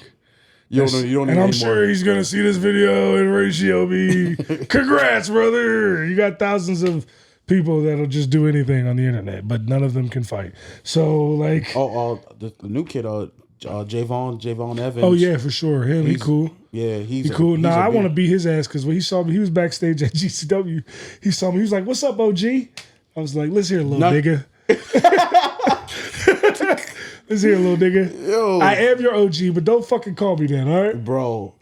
You don't need and I'm sure he's gonna see this video and ratio be congrats, brother. You got thousands of people that'll just do anything on the internet, but none of them can fight. So like, the new kid, Javon Evans. oh yeah, for sure. He cool. Yeah, he's cool. Nah, I want to beat his ass because when he saw me, he was backstage at GCW. He saw me. He was like, "What's up, OG?" I was like, "Let's hear a little nigga." Let's hear a little nigga. Yo. I am your OG, but don't fucking call me that, all right? Bro.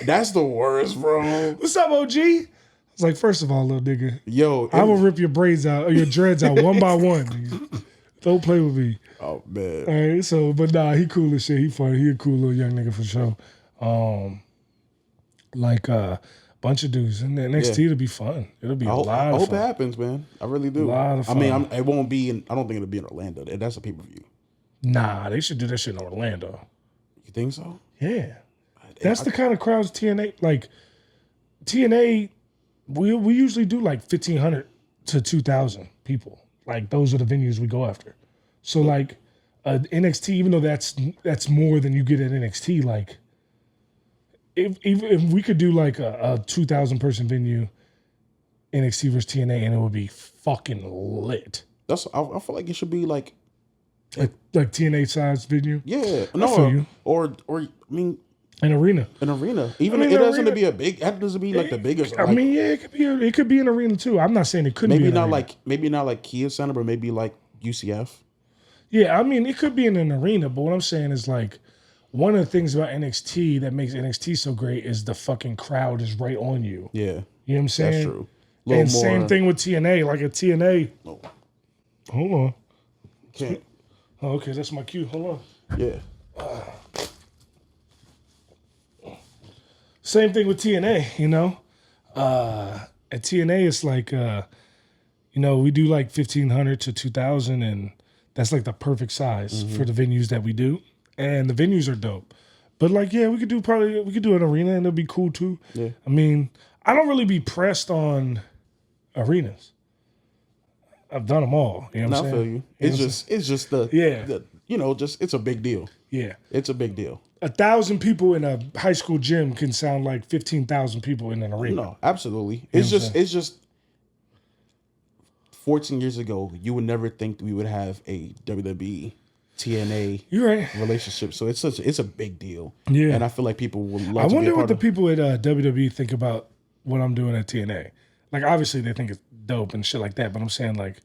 That's the worst, bro. What's up, OG? I was like, first of all, little nigga. Yo. I will rip your braids out or your dreads out one by one. Nigga. Don't play with me. Oh, man. All right, so, but nah, he cool as shit. He funny. He a cool little young nigga for sure. Bunch of dudes. And the NXT to be fun. It'll be a lot of fun. I hope it happens, man. I really do. A lot of fun. I mean, it won't be I don't think it'll be in Orlando. That's a pay-per-view. Nah, they should do that shit in Orlando. You think so? Yeah. That's the kind of crowds TNA, like, TNA, we usually do like 1,500 to 2,000 people. Like, those are the venues we go after. So, like, NXT, even though that's more than you get at NXT, like, if we could do like a 2,000 person venue, NXT versus TNA, and it would be fucking lit. I feel like it should be like TNA size venue. Yeah, no, or I mean, an arena. Even it doesn't be a big. That doesn't be like the biggest. I mean, yeah, it could be an arena too. I'm not saying it couldn't. Maybe be not like Kia Center, but maybe like UCF. Yeah, I mean, it could be in an arena, but what I'm saying is like one of the things about NXT that makes NXT so great is the fucking crowd is right on you. Yeah, you know what I'm saying. That's true. And same thing with TNA. Like a TNA. Oh. Hold on. Can't. Oh, okay, that's my cue. Hold on. Yeah. Same thing with TNA, you know. At TNA, it's like, we do like 1,500 to 2,000, and That's like the perfect size for the venues that we do. And the venues are dope. But like, yeah, we could do an arena and it'll be cool too. Yeah. I mean, I don't really be pressed on arenas. I've done them all. You know what I'm I saying? feel you. It's just it's a big deal. Yeah. It's a big deal. 1,000 people in a high school gym can sound like 15,000 people in an arena. No, absolutely. It's just 14 years ago, you would never think we would have a WWE TNA You're right. relationship. So it's a big deal. Yeah. And I feel like people would love I to wonder be a what part the of. people at WWE think about what I'm doing at TNA. Like, obviously, they think it's dope and shit like that. But I'm saying, like,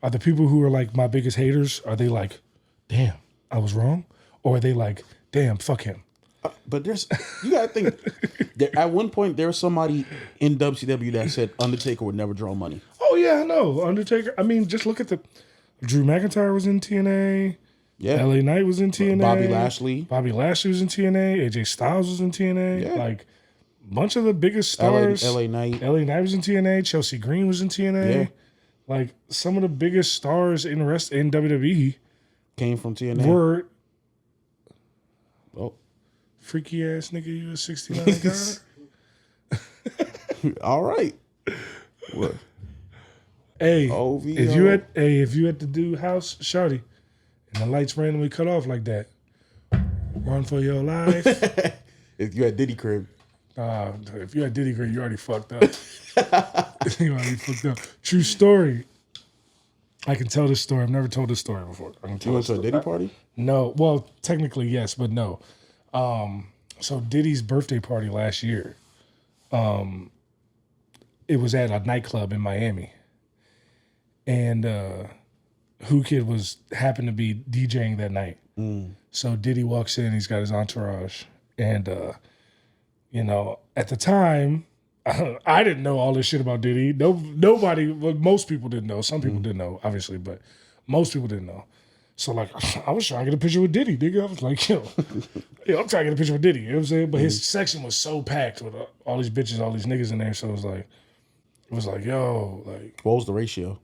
are the people who are, like, my biggest haters, are they like, damn, I was wrong? Or are they like, damn, fuck him? But you gotta think. At one point, there was somebody in WCW that said Undertaker would never draw money. Oh, yeah, I know. Undertaker. I mean, just look at Drew McIntyre was in TNA. Yeah. LA Knight was in TNA. Bobby Lashley. Bobby Lashley was in TNA. AJ Styles was in TNA. Yeah. Like, a bunch of the biggest stars. LA Knight. LA Knight was in TNA. Chelsea Green was in TNA. Yeah. Like, some of the biggest stars in WWE Came from TNA. were Oh. freaky ass nigga. You a 69 guy? All right. What? Hey, OVO. if you at the dude house, shawty, and the lights randomly cut off like that, run for your life. If you had Diddy crib. If you had Diddy Gray, you already fucked up. You already fucked up. True story. I can tell this story. I've never told this story before. I can tell You went this to a Diddy party? No. Well, technically, yes, but no. So Diddy's birthday party last year, it was at a nightclub in Miami. And Whoo Kid happened to be DJing that night. So Diddy walks in, he's got his entourage. And, at the time, I didn't know all this shit about Diddy. Nobody, most people didn't know. Some people didn't know, obviously, but most people didn't know. So, like, I was trying to get a picture with Diddy, nigga. I was like, yo, I'm trying to get a picture with Diddy. You know what I'm saying? But his section was so packed with all these bitches, all these niggas in there. So it was like, yo, like. What was the ratio?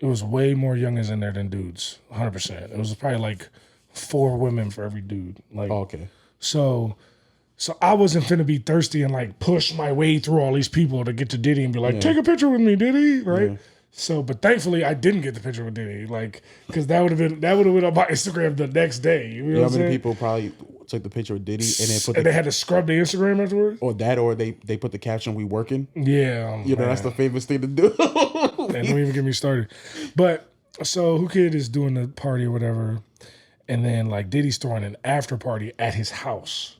It was way more youngins in there than dudes, 100%. It was probably like 4 women for every dude. Like, okay. So I wasn't finna be thirsty and like push my way through all these people to get to Diddy and be like, take a picture with me, Diddy, right? Yeah. So, but thankfully I didn't get the picture with Diddy, like, because that would have been on my Instagram the next day. You know what I'm saying? People probably took the picture with Diddy and then they had to scrub the Instagram afterwards, or they put the caption "We working." Yeah, that's the famous thing to do. And don't even get me started. But so Whoo Kid is doing the party or whatever, and then like Diddy's throwing an after party at his house.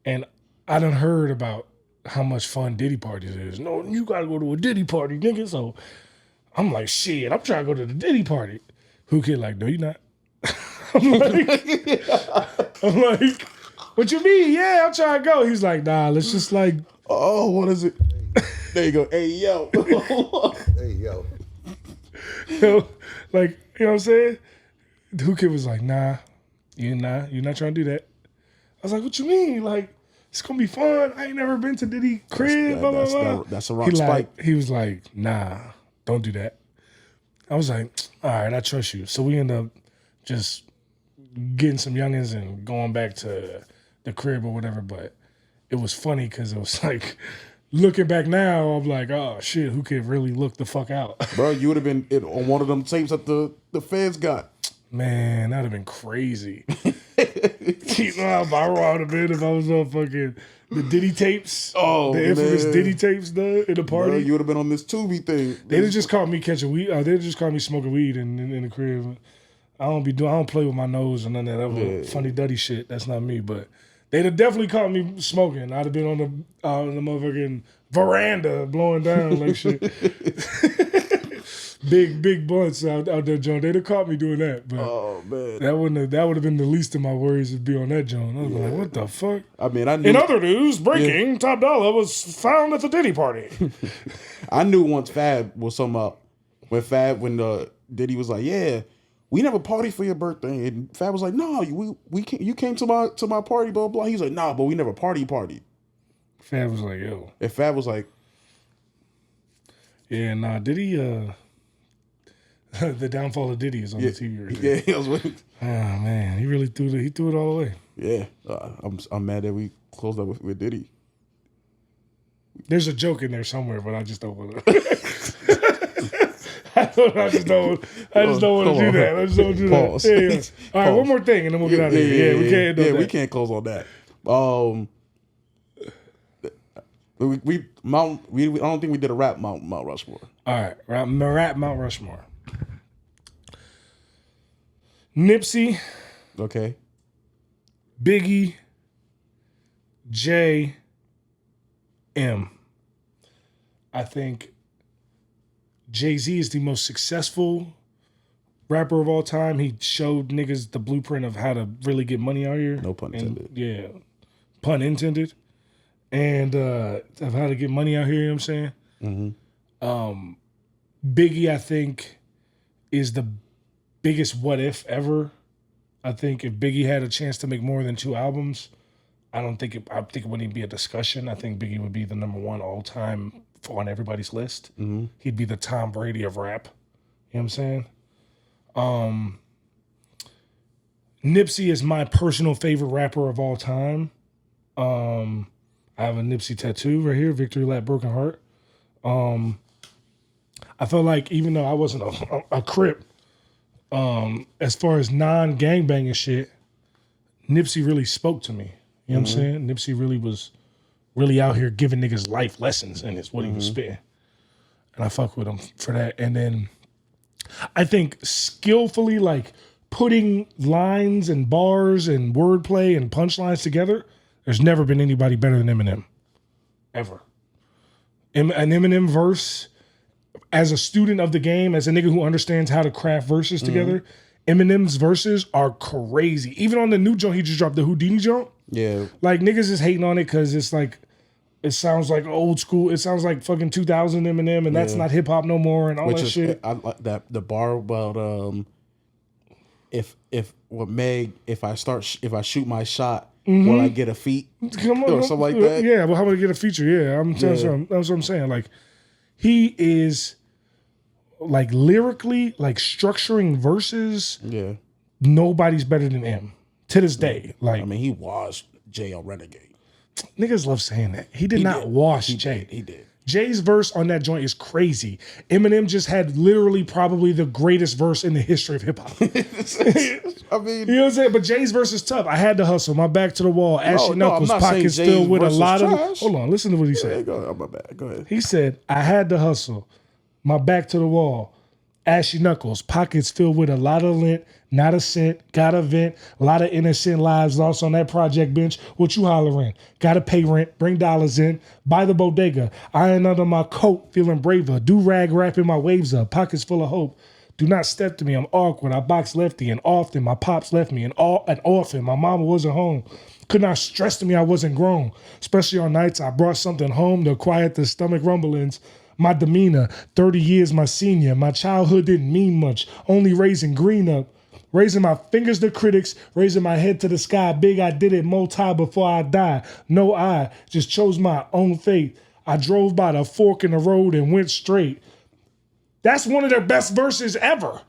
And I done heard about how much fun Diddy parties is. No, you gotta go to a Diddy party, nigga. So I'm like, shit, I'm trying to go to the Diddy party. Whoo Kid like, no, you not. I'm like, what you mean? Yeah, I'm trying to go. He's like, nah, let's just like. Oh, what is it? There you go. Hey, yo. Hey, yo. Like, you know what I'm saying? Whoo Kid was like, nah, you're not trying to do that. I was like, what you mean? Like, it's going to be fun. I ain't never been to Diddy crib, blah, blah, blah. That's a rock spike. He was like, nah, don't do that. I was like, all right, I trust you. So we end up just getting some youngins and going back to the crib or whatever. But it was funny because it was like, looking back now, I'm like, oh, shit, Whoo Kid really looked the fuck out. Bro, you would have been on one of them tapes that the feds got. Man, that would have been crazy. You know how viral I would have been if I was on fucking the Diddy tapes. Oh, the infamous man. Diddy tapes, though, in the party. Bro, you would have been on this Tubi thing. They'd have just caught me catching weed. They'd just caught me smoking weed in the crib. I don't play with my nose or none of that other funny duddy shit. That's not me. But they'd have definitely caught me smoking. I'd have been on the motherfucking veranda blowing down like shit. Big blunts out there, John. They'd have caught me doing that. But oh man, that would have been the least of my worries to be on that, John. I was like, what the fuck? I mean, I knew. In other news, breaking: Top Dollar was found at the Diddy party. I knew once Fab was talking about when Diddy was like, yeah, we never party for your birthday, and Fab was like, no, you came to my party, blah blah. He's like, nah, but we never partied. Fab was like, yo. And Fab was like, yeah, nah, Diddy. The downfall of Diddy is on the TV right Yeah, there. he was waiting. Oh man, he really threw it all away. Yeah, I'm mad that we closed up with Diddy. There's a joke in there somewhere, but I just don't want to. I just don't want to do that. I just don't do that. Pause. Yeah, yeah. All right, Pause. one more thing, and then we'll get out of here. Yeah, we can't. Yeah, we can't close on that. We I don't think we did a rap Mount Rushmore. All right, rap Mount Rushmore. Nipsey, Okay. Biggie, J, M. I think Jay-Z is the most successful rapper of all time. He showed niggas the blueprint of how to really get money out here. No pun intended. Yeah, pun intended. And of how to get money out here, you know what I'm saying? Mm-hmm. Biggie, I think, is the biggest what if ever. I think if Biggie had a chance to make more than 2 albums, I think it wouldn't even be a discussion. I think Biggie would be the number 1 all time on everybody's list. Mm-hmm. He'd be the Tom Brady of rap. You know what I'm saying? Nipsey is my personal favorite rapper of all time. I have a Nipsey tattoo right here, Victory Lap Broken Heart. I felt like even though I wasn't a Crip, as far as non-gangbanging shit, Nipsey really spoke to me. You know what I'm saying? Nipsey really was out here giving niggas life lessons, and it's what he was spitting. And I fuck with him for that. And then I think skillfully, like, putting lines and bars and wordplay and punchlines together, there's never been anybody better than Eminem. Ever. An Eminem verse, as a student of the game, as a nigga who understands how to craft verses together, Eminem's verses are crazy. Even on the new joint he just dropped, the Houdini joint. Yeah. Like, niggas is hating on it because it's like, it sounds like old school. It sounds like fucking 2000 Eminem, and that's not hip hop no more, and all that shit. I like that the bar about if I shoot my shot, will I get a feat? Come on, or something like that. Yeah, well, how about I get a feature? Yeah, that's what I'm saying. Like, he is like lyrically, like structuring verses. Yeah, nobody's better than him to this day. Like, I mean, he washed Jay on Renegade. Niggas love saying that. He did not wash Jay. He did. Jay's verse on that joint is crazy. Eminem just had literally probably the greatest verse in the history of hip hop. I mean, you know what I'm saying? But Jay's verse is tough. I had to hustle. My back to the wall. Ashy knuckles, pockets filled with a lot of. Hold on, listen to what he said. Go ahead. My bad. Go ahead. He said, "I had to hustle. My back to the wall. Ashy knuckles, pockets filled with a lot of lint, not a cent, got a vent, a lot of innocent lives lost on that project bench. What you hollering? Gotta pay rent, bring dollars in, buy the bodega, iron under my coat, feeling braver, do rag wrapping my waves up, pockets full of hope. Do not step to me, I'm awkward, I box lefty, and often my pops left me, an orphan, my mama wasn't home. Could not stress to me I wasn't grown, especially on nights I brought something home to quiet the stomach rumblings. My demeanor, 30 years my senior. My childhood didn't mean much, only raising green up. Raising my fingers to critics, raising my head to the sky. Big, I did it multi before I die. No, I just chose my own fate. I drove by the fork in the road and went straight. That's one of their best verses ever.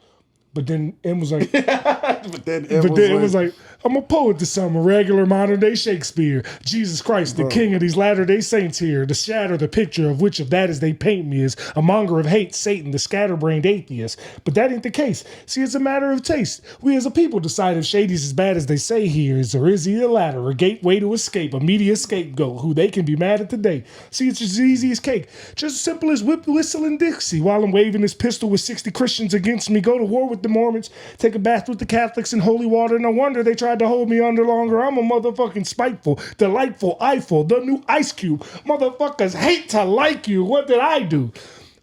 But then it was like, it was like, I'm a poet this summer, regular modern day Shakespeare. Jesus Christ, the king of these latter day saints here. To shatter the picture of which of that is they paint me as a monger of hate, Satan, the scatterbrained atheist. But that ain't the case. See, it's a matter of taste. We as a people decide if Shady's as bad as they say he is, or is he the latter, a gateway to escape, a media scapegoat who they can be mad at today. See, it's as easy as cake. Just as simple as whistling Dixie while I'm waving this pistol with 60 Christians against me. Go to war with the Mormons, take a bath with the Catholics in holy water. No wonder they tried to hold me under longer. I'm a motherfucking spiteful, delightful, Eiffel, the new Ice Cube. Motherfuckers hate to like you. What did I do?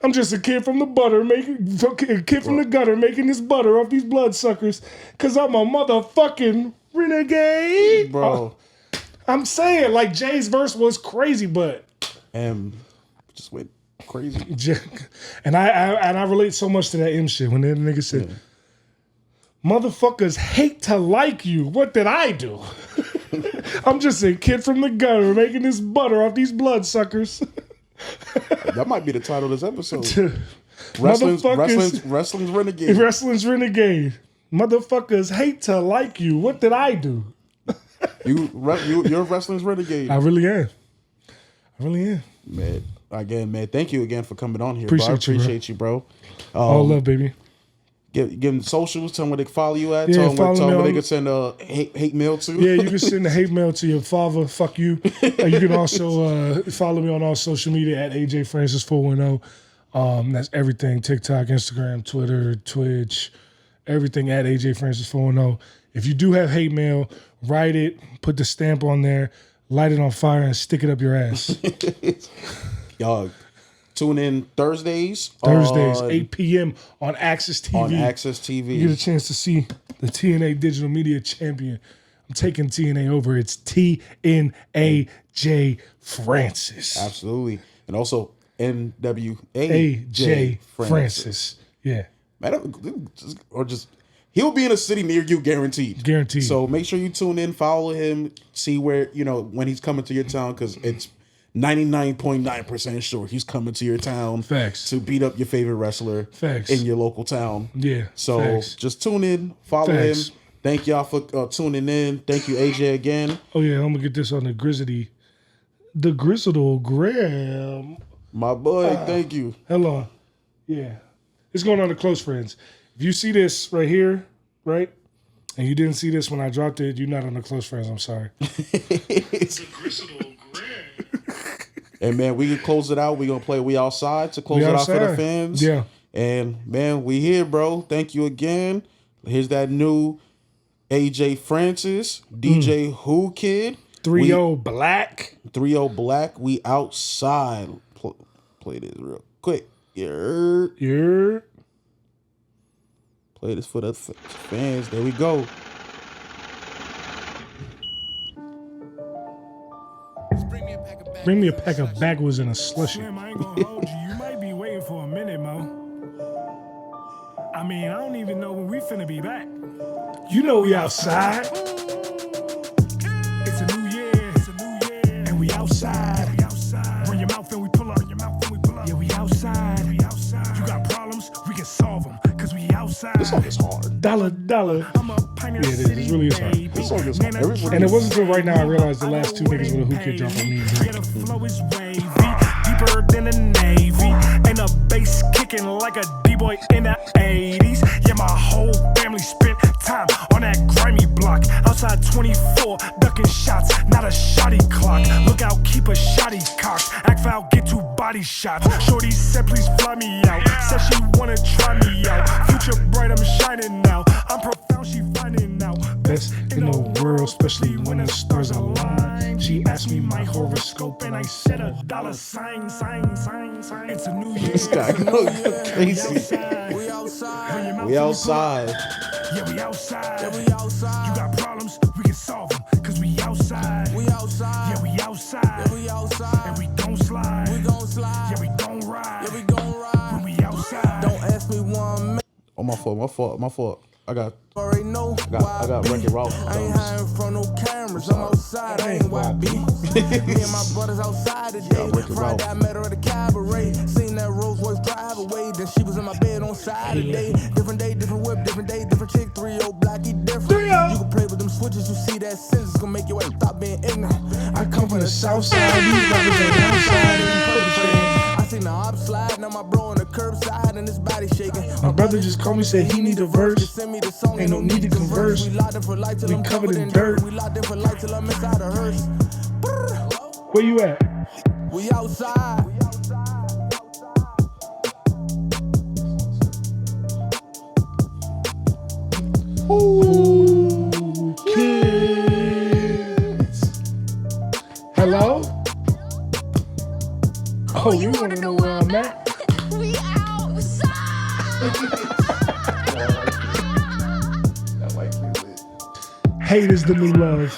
I'm just a kid from the gutter making this butter off these bloodsuckers. Cause I'm a motherfucking renegade. Bro. I'm saying, like, Jay's verse was crazy, but just went crazy. And I relate so much to that M shit when that nigga said, motherfuckers hate to like you. What did I do? I'm just a kid from the gutter making this butter off these bloodsuckers. That might be the title of this episode. Wrestling's Renegade. Wrestling's Renegade. Motherfuckers hate to like you. What did I do? You're Wrestling's Renegade. I really am. Man, again, man, thank you again for coming on here. Appreciate you, bro. All love, baby. Give them socials. Tell them where they can follow you at. Yeah, tell them where they can send a hate mail to. Yeah, you can send a hate mail to your father. Fuck you. You can also follow me on all social media at AJ Francis 410. That's everything: TikTok, Instagram, Twitter, Twitch, everything at AJ Francis 410. If you do have hate mail, write it, put the stamp on there, light it on fire, and stick it up your ass. Y'all. Tune in Thursdays, 8 p.m. on Access TV. On Access TV. You get a chance to see the TNA Digital Media Champion. I'm taking TNA over. It's TNAJ Francis. Absolutely. And also NWAJ Francis. Yeah. Or just, he'll be in a city near you, guaranteed. Guaranteed. So make sure you tune in, follow him, see where, when he's coming to your town, because it's 99.9% sure he's coming to your town. Facts. To beat up your favorite wrestler. Facts. In your local town. Yeah. So Facts. Just tune in, follow Facts. him. Thank y'all for tuning in. Thank you, AJ, again. Oh yeah, I'm gonna get this on the Grizzlegram. My boy, thank you. Hold on. Yeah. It's going on to close friends. If you see this right here, right? And you didn't see this when I dropped it, you're not on the close friends. I'm sorry. It's a Grizzlegram. And man, we can close it out. We're gonna play We Outside to close it out for the fans. Yeah. And man, we here, bro. Thank you again. Here's that new AJ Francis, DJ Whoo Kid. 3-0 Black. 3-0 Black. We outside. Play this real quick. Yeah. Play this for the fans. There we go. Bring me a pack of backwoods and a slushie. Slim, I ain't gonna hold you. You might be waiting for a minute, Mo. I mean, I don't even know when we finna be back. You know we outside. It's a new year, and we outside. Run your mouth and we pull up. Yeah, we outside. You got problems, we can solve them, cause we outside. This song is hard. Dollar. I'm a Pioneer Yeah, it is. City, It really is hard. baby. This song is hard. Everybody And it wasn't until right now I realized the last two niggas with a Whoo Kid drop on me and Drake. Yeah, the flow is wavy, deeper than the Navy. And a bass kicking like a D-boy in the 80s. Yeah, my whole family spent time on that grimy block. Outside 24, ducking shots, not a shotty clock. Look out, keep a shotty cocked. Act foul, get 2 body shots. Shorty said, please fly me out. Said she wanna try me out. Future bright, I'm shining now. I'm profound, she finding out. Best in the world, especially when the stars align. She asked me my horoscope and I said a $. Sign. It's a new year. This guy goes crazy. We outside. We outside. Yeah, we outside. You got problems, we can solve them, cause we outside. Yeah, we outside. And we don't slide. Yeah, we don't ride. When we outside. Don't ask me one minute. Oh, my fault. I got Already know I got Wreck-It Ralph. I ain't hiding from no cameras. I'm outside, I ain't YB. Me and my brothers outside today. Friday I met her at the cabaret. Seen that Rolls Royce drive away. Then she was in my bed on Saturday. Different day, different whip, different day, different chick. 3-0 Black, he different. You can play with them switches. You see that sense, it's gonna make your way stop being ignorant. I come from the south side, these brothers are downside. I seen the op slide, now my bro on the curbside and his body shaking. My brother just called me, said he need a verse. Send me the song, Ain't no need to converse. We locked in for life till We I'm covered in dirt. We locked in for life till I'm inside a hearse. Where you at? We outside. Whoo Kids. Hello? Oh, you wanna know where I'm at? We outside. I like it. Hate is the new love.